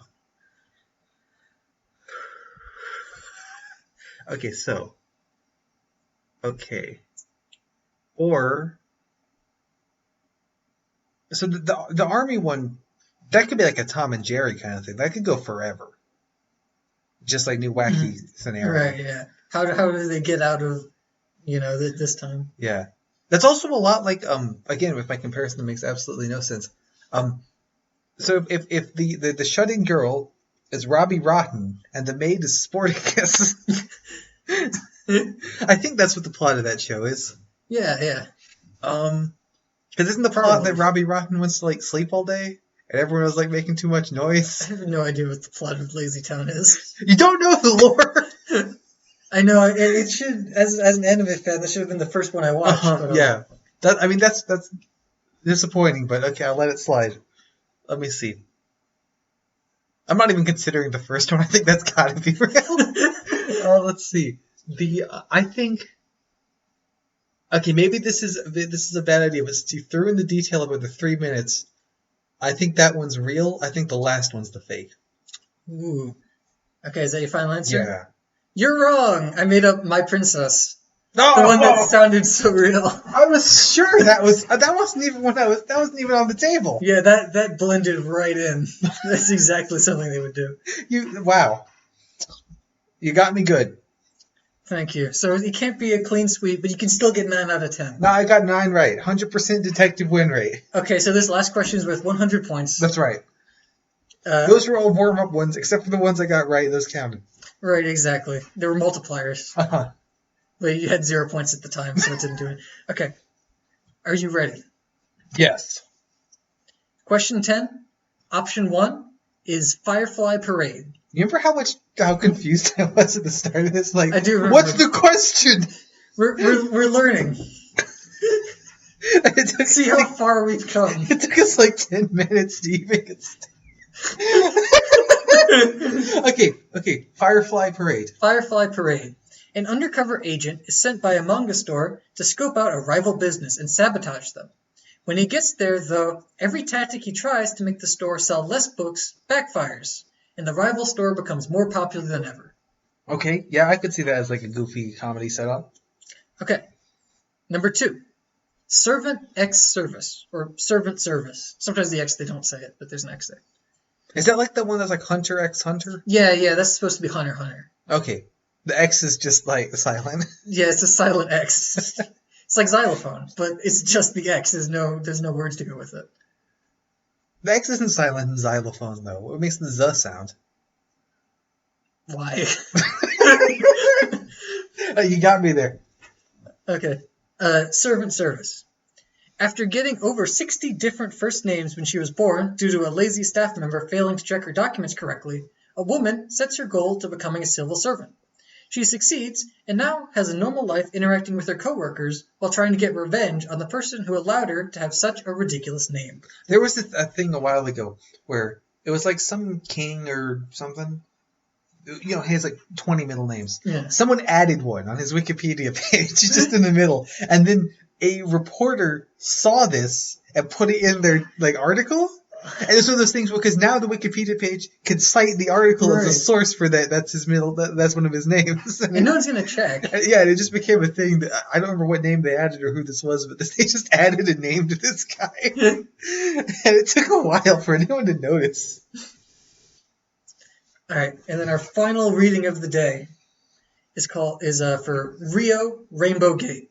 Okay, so. Okay. Or. So the Army one, that could be like a Tom and Jerry kind of thing. That could go forever. Just like new wacky scenario. Right, yeah. How do they get out of, this time? Yeah. That's also a lot like, again, with my comparison that makes absolutely no sense. So if the shut-in girl is Robbie Rotten and the maid is Sporticus, I think that's what the plot of that show is. Yeah. Because isn't the plot that Robbie Rotten wants to like sleep all day and everyone was like making too much noise? I have no idea what the plot of Lazy Town is. You don't know the lore? I know it should, as an anime fan, that should have been the first one I watched. Yeah, that's disappointing, but okay, I'll let it slide. Let me see. I'm not even considering the first one. I think that's got to be real. Let's see. I think. Okay, maybe this is a bad idea, but since you threw in the detail about the 3 minutes, I think that one's real. I think the last one's the fake. Ooh. Okay, is that your final answer? Yeah. You're wrong. I made up My Princess. No, the one that sounded so real. I was sure that wasn't even that wasn't even on the table. Yeah, that blended right in. That's exactly something they would do. Wow. You got me good. Thank you. So it can't be a clean sweep, but you can still get 9 out of 10. No, I got 9 right. 100% detective win rate. Okay, so this last question is worth 100 points. That's right. Those were all warm-up ones, except for the ones I got right. Those counted. Right, exactly. They were multipliers. Uh-huh. But you had 0 points at the time, so it didn't do it. Okay. Are you ready? Yes. Question 10. Option 1 is Firefly Parade. You remember how confused I was at the start of this? Like, I do remember. What's the question? We're learning. See how far we've come. It took us like 10 minutes to even get started. Okay. Firefly Parade. Firefly Parade. An undercover agent is sent by a manga store to scope out a rival business and sabotage them. When he gets there, though, every tactic he tries to make the store sell less books backfires, and the rival store becomes more popular than ever. Okay, yeah, I could see that as like a goofy comedy setup. Okay. Number 2. Servant X Service, or Servant Service. Sometimes the X, they don't say it, but there's an X there. Is that like the one that's like Hunter X Hunter? Yeah, that's supposed to be Hunter Hunter. Okay. The X is just like the silent. Yeah, it's a silent X. It's like xylophone, but it's just the X. There's no words to go with it. The X isn't silent in xylophone, though. What makes the Z sound? Why? You got me there. Okay. Servant Service. After getting over 60 different first names when she was born due to a lazy staff member failing to check her documents correctly, a woman sets her goal to becoming a civil servant. She succeeds and now has a normal life interacting with her coworkers while trying to get revenge on the person who allowed her to have such a ridiculous name. There was a thing a while ago where it was like some king or something. He has like 20 middle names. Yeah. Someone added one on his Wikipedia page, just in the middle. And then a reporter saw this and put it in their article. And it's one of those things because now the Wikipedia page can cite the article as a source for that. That's his middle. That's one of his names. And no one's gonna check. Yeah, and it just became a thing. That I don't remember what name they added or who this was, but they just added a name to this guy, and it took a while for anyone to notice. All right, and then our final reading of the day is for Rio Rainbow Gate.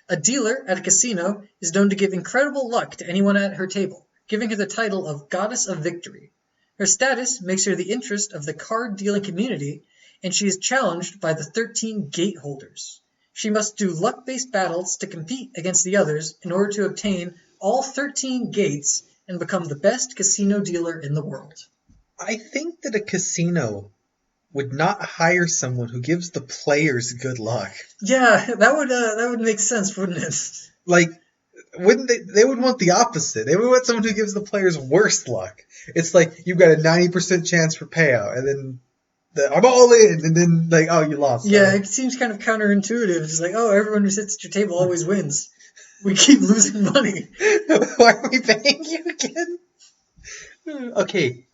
A dealer at a casino is known to give incredible luck to anyone at her table, giving her the title of Goddess of Victory. Her status makes her the interest of the card-dealing community, and she is challenged by the 13 gate holders. She must do luck-based battles to compete against the others in order to obtain all 13 gates and become the best casino dealer in the world. I think that a casino would not hire someone who gives the players good luck. Yeah, that would make sense, wouldn't it? Like, wouldn't they would want the opposite. They would want someone who gives the players worse luck. It's like you've got a 90% chance for payout, and then I'm all in, and then oh, you lost. Yeah, it seems kind of counterintuitive. It's like, oh, everyone who sits at your table always wins. We keep losing money. Why are we paying you again? Okay,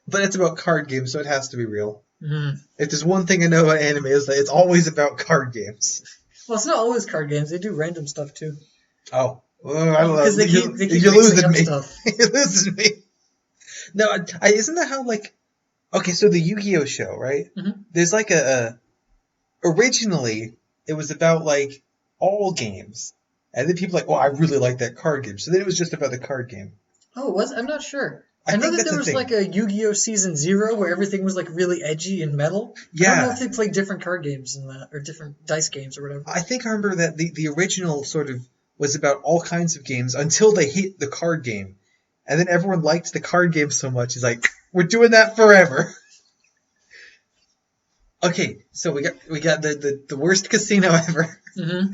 but it's about card games, so it has to be real. Mm-hmm. If there's one thing I know about anime, is that it's always about card games. Well, it's not always card games. They do random stuff too. Oh, well, I don't know. Because they keep You're losing me. Stuff. You're losing me. No, isn't that how okay, so the Yu-Gi-Oh show, right? Mm-hmm. There's originally it was about all games, and then people I really like that card game. So then it was just about the card game. Oh, it was? I'm not sure. I know think that that's there was thing. a Yu-Gi-Oh! Season 0 where everything was really edgy and metal. Yeah. I don't know if they played different card games in that, or different dice games or whatever. I think I remember that the original sort of was about all kinds of games until they hit the card game. And then everyone liked the card game so much, it's like, we're doing that forever. Okay, so we got the worst casino ever. Mm-hmm.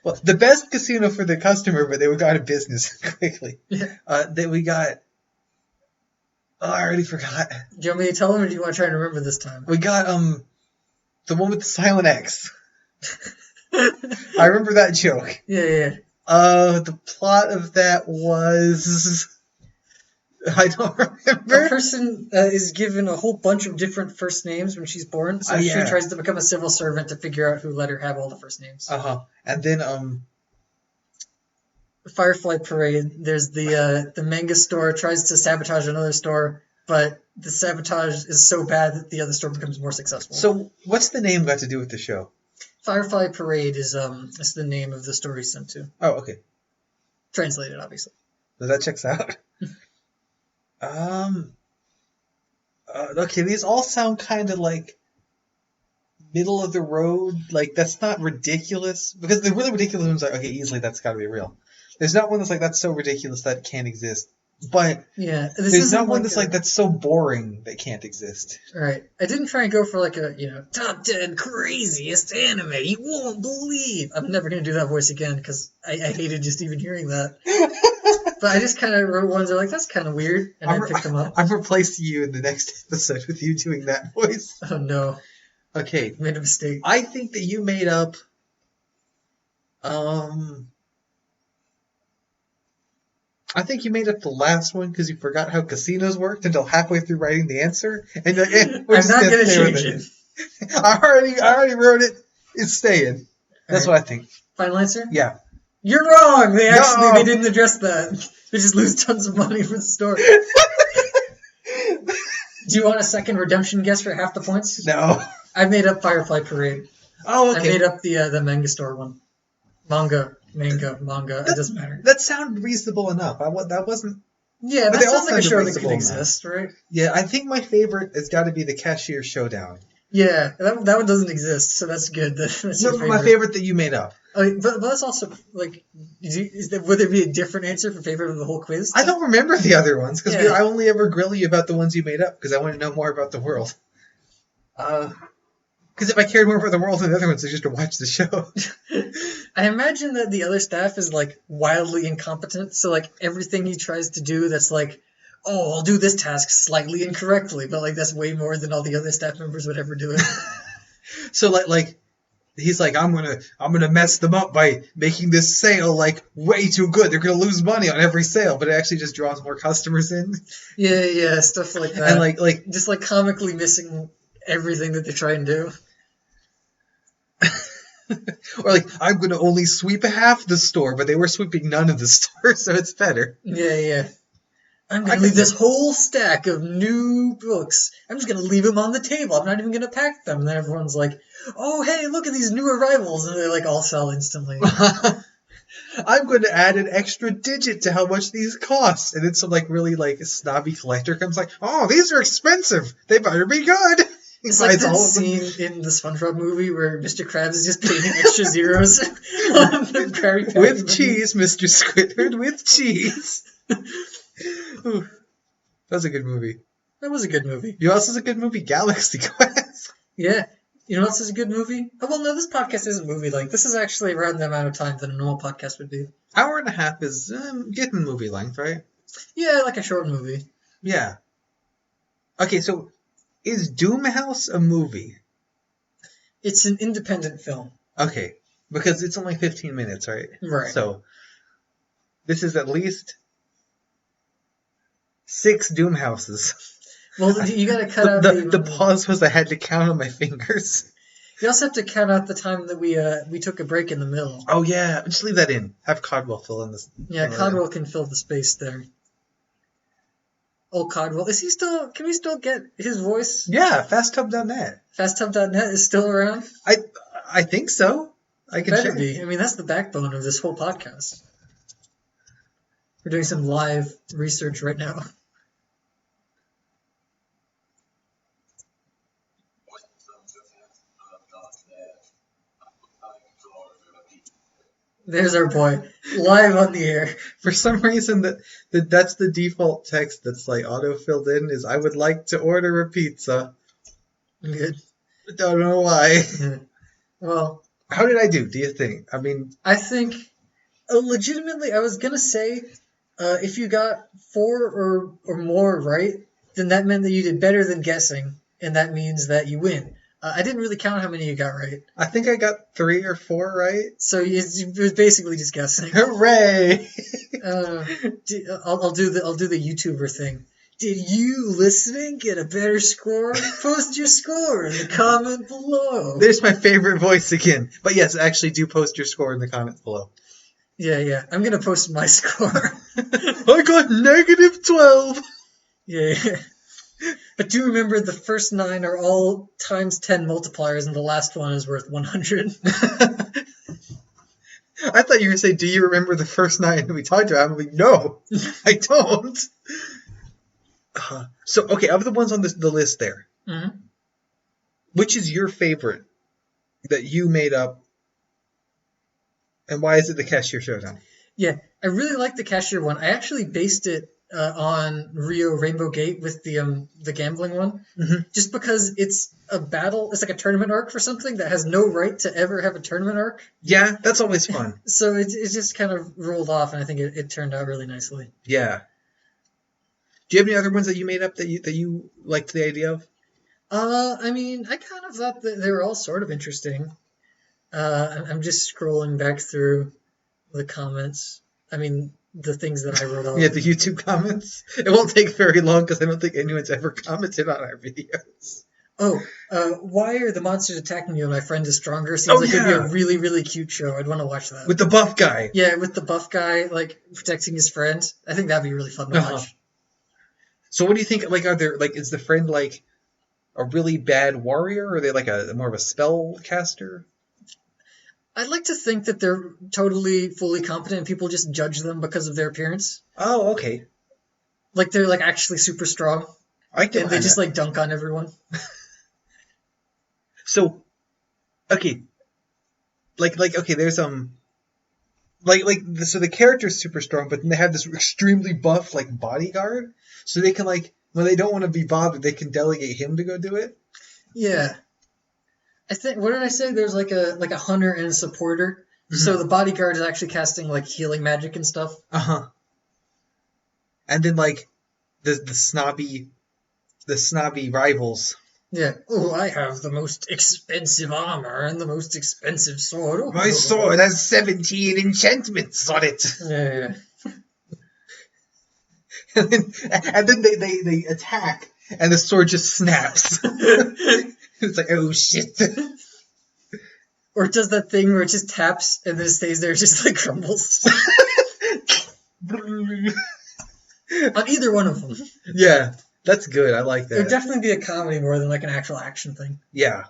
Well, the best casino for the customer, but they went out of business quickly. Yeah. Then we got... Oh, I already forgot. Do you want me to tell them, or do you want to try and remember this time? We got the one with the silent X. I remember that joke. Yeah. The plot of that was... I don't remember. A person is given a whole bunch of different first names when she's born, so she tries to become a civil servant to figure out who let her have all the first names. And then Firefly Parade, there's the manga store tries to sabotage another store, but the sabotage is so bad that the other store becomes more successful. So what's the name got to do with the show? Firefly Parade is the name of the store he's sent to. Oh, okay. Translated, obviously. So that checks out. Okay, these all sound kind of middle of the road. That's not ridiculous. Because the really ridiculous ones are, okay, easily that's got to be real. There's not one that's so ridiculous that it can't exist. But yeah, there's not one that's so boring that can't exist. Right. I didn't try and go for top 10 craziest anime you won't believe. I'm never going to do that voice again because I hated just even hearing that. But I just kind of wrote ones that that's kind of weird, and I picked them up. I'm replacing you in the next episode with you doing that voice. Oh, no. Okay. Made a mistake. I think that you made up... I think you made up the last one because you forgot how casinos worked until halfway through writing the answer. And you're like, we're I'm just not going to stay with change it. I already wrote it. It's staying. That's what I think. Final answer? Yeah. You're wrong. They didn't address that. They just lose tons of money for the store. Do you want a second redemption guess for half the points? No. I made up Firefly Parade. Oh, okay. I made up the manga store one. Manga. It doesn't matter. That sounded reasonable enough. That wasn't... Yeah, that sounds like a show that could exist, right? Yeah, I think my favorite has got to be the Cashier Showdown. Yeah, that one doesn't exist, so that's good. That's your favorite. My favorite that you made up. But that's also, would there be a different answer for favorite of the whole quiz? I don't remember the other ones, because I only ever grill you about the ones you made up, because I want to know more about the world. Because if I cared more about the world than the other ones, I just to watch the show. I imagine that the other staff is, wildly incompetent, so, everything he tries to do that's oh, I'll do this task slightly incorrectly, but, that's way more than all the other staff members would ever do it. So, he's like, I'm gonna mess them up by making this sale like way too good. They're gonna lose money on every sale, but it actually just draws more customers in. Yeah, stuff like that. And like just like comically missing everything that they try and do. or like, I'm gonna only sweep half the store, but they were sweeping none of the store, so it's better. Yeah. I'm gonna leave this whole stack of new books. I'm just gonna leave them on the table. I'm not even gonna pack them. And then everyone's like, "Oh, hey, look at these new arrivals," and they like all sell instantly. I'm going to add an extra digit to how much these cost, and then some like really like snobby collector comes like, "Oh, these are expensive. They better be good." It's like that scene in the SpongeBob movie where Mr. Krabs is just painting extra zeros on the Krabby Patty with menu. cheese, Mr. Squidward, with cheese. Ooh, that was a good movie. That was a good movie. You know what else is a good movie? Galaxy Quest. Yeah. You know what else is a good movie? Oh, well, no, this podcast isn't movie-like. This is actually around the amount of time that a normal podcast would be. Hour and a half is getting movie length, right? Yeah, like a short movie. Yeah. Okay, so is Doomhouse a movie? It's an independent film. Okay, because it's only 15 minutes, right? Right. So this is at least 6 Doomhouses. Well, you gotta cut out the pause was I had to count on my fingers. You also have to count out the time that we took a break in the middle. Oh yeah, just leave that in. Have Codwell fill in this. Yeah, Codwell can fill the space there. Oh, Codwell, is he still? Can we still get his voice? Yeah, FastTub.net. FastTub.net is still around. I think so. I can Better check. be. I mean, that's the backbone of this whole podcast. We're doing some live research right now. There's our boy, live on the air. For some reason, that's the default text that's like auto-filled in is I would like to order a pizza. Good. I don't know why. Well, how did I do you think? I mean, I think legitimately I was going to say if you got 4 or more right, then that meant that you did better than guessing, and that means that you win. I didn't really count how many you got right. I think I got 3 or 4 right. So it was basically just guessing. Hooray! I'll do the YouTuber thing. Did you listening get a better score? Post your score in the comment below. There's my favorite voice again. But yes, actually do post your score in the comments below. Yeah. I'm gonna post my score. I got -12. Yeah. But do remember the first 9 are all times 10 multipliers, and the last one is worth 100. I thought you were going to say, do you remember the first 9 we talked about? I'm like, no, I don't. So, okay, of the ones on the list there, which is your favorite that you made up, and why is it the Cashier Showdown? Yeah, I really like the Cashier one. I actually based it on Rio Rainbow Gate with the gambling one, just because it's a battle. It's like a tournament arc for something that has no right to ever have a tournament arc. Yeah, that's always fun. So it just kind of rolled off, and I think it turned out really nicely. Yeah. Do you have any other ones that you made up that you liked the idea of? I mean, I kind of thought that they were all sort of interesting. I'm just scrolling back through the comments. I mean, the things that I wrote off. Yeah, the YouTube comments. It won't take very long because I don't think anyone's ever commented on our videos. Oh, why are the monsters attacking you and my friend is stronger? Seems like it'd be a really, really cute show. I'd want to watch that. With the buff guy. Yeah, with the buff guy, like, protecting his friend. I think that'd be really fun to watch. So what do you think, like, are there, like, is the friend, like, a really bad warrior, or are they, like, more of a spell caster? I'd like to think that they're totally, fully competent and people just judge them because of their appearance. Oh, okay. Like, they're, like, actually super strong. And they just, like, dunk on everyone. So, okay. Okay, there's, so the character's super strong, but then they have this extremely buff, like, bodyguard. So they can, like, when they don't want to be bothered, they can delegate him to go do it. Yeah. I think, what did I say? There's like a hunter and a supporter. So the bodyguard is actually casting like healing magic and stuff. And then like the snobby rivals Yeah. Oh, I have the most expensive armor and the most expensive sword. Oh, My sword has 17 enchantments on it. Yeah. and then they attack, and the sword just snaps. It's like, oh shit. Or it does that thing where it just taps and then it stays there, just like crumbles. On either one of them. Yeah, that's good. I like that. It would definitely be a comedy more than like an actual action thing. Yeah.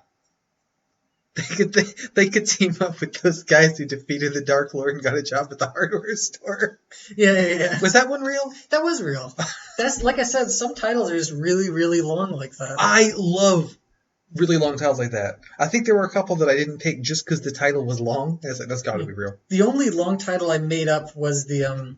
They could team up with those guys who defeated the Dark Lord and got a job at the hardware store. Yeah. Was that one real? That was real. That's like I said, some titles are just really, really long like that. I love really long titles like that. I think there were a couple that I didn't pick just because the title was long. I was like, that's got to be real. The only long title I made up was the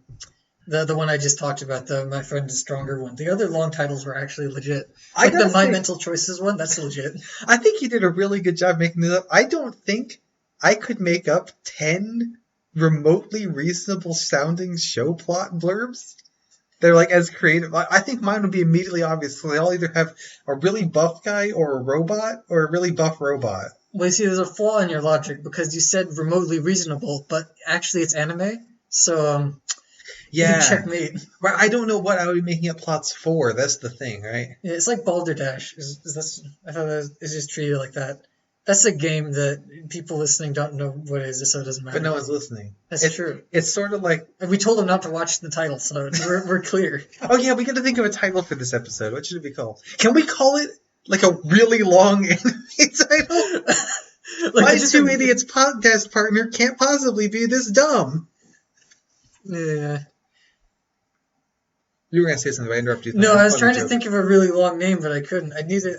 one I just talked about, the My Friend is Stronger one. The other long titles were actually legit. Like the My Mental Choices one, that's legit. I think you did a really good job making this up. I don't think I could make up 10 remotely reasonable sounding show plot blurbs. They're like as creative. I think mine would be immediately obvious. So they all either have a really buff guy or a robot or a really buff robot. Well, you see, there's a flaw in your logic because you said remotely reasonable, but actually it's anime. So, yeah. Checkmate. Well, I don't know what I would be making up plots for. That's the thing, right? Yeah, it's like Balderdash. I thought it's just treated like that. That's a game that people listening don't know what it is, so it doesn't matter. But no one's listening. That's true. It's sort of like... And we told them not to watch the title, so we're clear. Oh yeah, we got to think of a title for this episode. What should it be called? Can we call it like a really long anime title? My Two Idiots podcast partner can't possibly be this dumb. Yeah. You were going to say something, but I interrupted you. No, I was trying to think of a really long name, but I couldn't.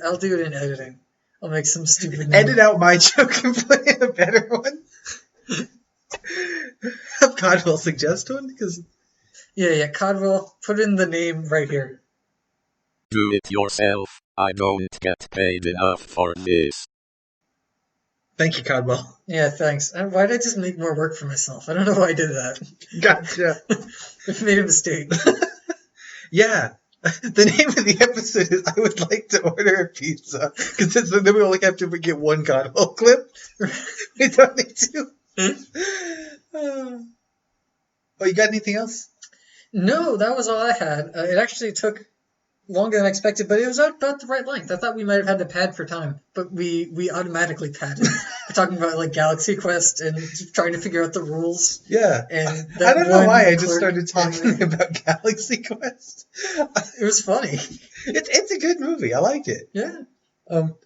I'll do it in editing. I'll make some stupid name. Edit out my joke and put in a better one. Have Codwell suggest one? Yeah, Codwell, put in the name right here. Do it yourself. I don't get paid enough for this. Thank you, Codwell. Yeah, thanks. Why did I just make more work for myself? I don't know why I did that. Gotcha. I made a mistake. Yeah. The name of the episode is I Would Like to Order a Pizza. Because then we only have to get one Codwell clip. We don't need to. Oh, you got anything else? No, that was all I had. It actually took longer than I expected, but it was about the right length. I thought we might have had to pad for time, but we automatically padded. We're talking about like Galaxy Quest and trying to figure out the rules. Yeah. And I don't know why I just started talking about Galaxy Quest. It was funny. It's a good movie. I liked it. Yeah.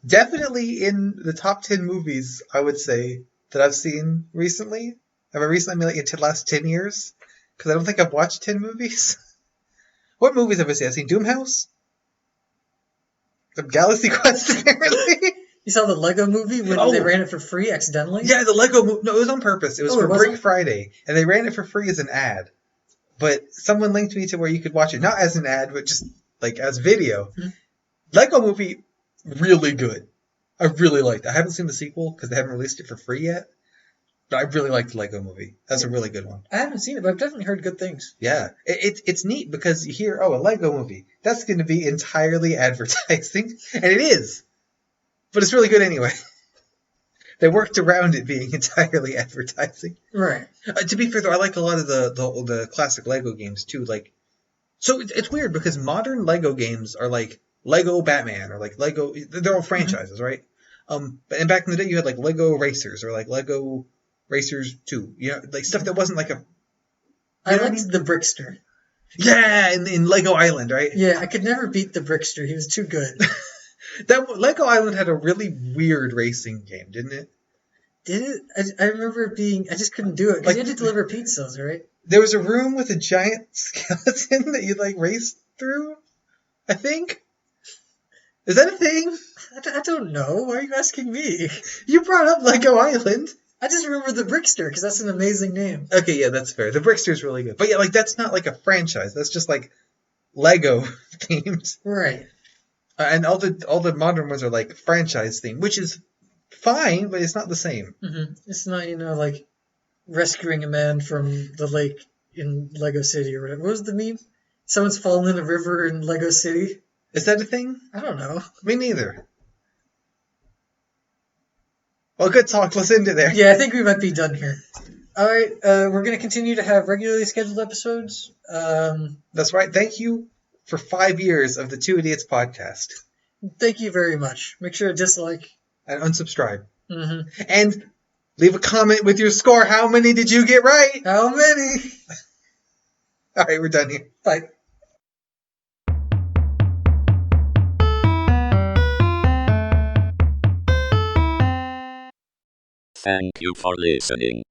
Definitely in the top 10 movies, I would say, that I've seen recently. Have I recently, I mean, like into the last 10 years? Because I don't think I've watched 10 movies. What movies have I seen? I've seen Doomhouse. The Galaxy Quest, apparently. You saw the Lego movie when they ran it for free accidentally? Yeah, the Lego movie. No, it was on purpose. It was for Brick it? Friday. And they ran it for free as an ad. But someone linked me to where you could watch it, not as an ad, but just like as video. Mm-hmm. Lego movie, really good. I really liked it. I haven't seen the sequel because they haven't released it for free yet. But I really liked the Lego movie. That's a really good one. I haven't seen it, but I've definitely heard good things. Yeah. It's neat because you hear, a Lego movie. That's going to be entirely advertising. And it is. But it's really good anyway. They worked around it being entirely advertising. Right. To be fair, though, I like a lot of the classic Lego games, too. Like, so it's weird because modern Lego games are like Lego Batman or like Lego... They're all franchises, right? And back in the day, you had like Lego Racers or like Lego... Racers 2, you know, like stuff that wasn't like a... I liked the Brickster. Yeah, in Lego Island, right? Yeah, I could never beat the Brickster. He was too good. That Lego Island had a really weird racing game, didn't it? Did it? I remember it being... I just couldn't do it because you had to deliver pizzas, right? There was a room with a giant skeleton that you like raced through, I think. Is that a thing? I don't know. Why are you asking me? You brought up Lego Island. I just remember the Brickster because that's an amazing name. Okay, yeah, that's fair. The Brickster is really good. But yeah, like that's not like a franchise. That's just like Lego themed. Right. And all the modern ones are like franchise themed, which is fine, but it's not the same. Mm-hmm. It's not, like rescuing a man from the lake in Lego City or whatever. What was the meme? Someone's fallen in a river in Lego City. Is that a thing? I don't know. Me neither. Well, good talk. Let's end it there. Yeah, I think we might be done here. All right, we're going to continue to have regularly scheduled episodes. That's right. Thank you for 5 years of the Two Idiots podcast. Thank you very much. Make sure to dislike. And unsubscribe. Mm-hmm. And leave a comment with your score. How many did you get right? How many? All right, we're done here. Bye. Thank you for listening.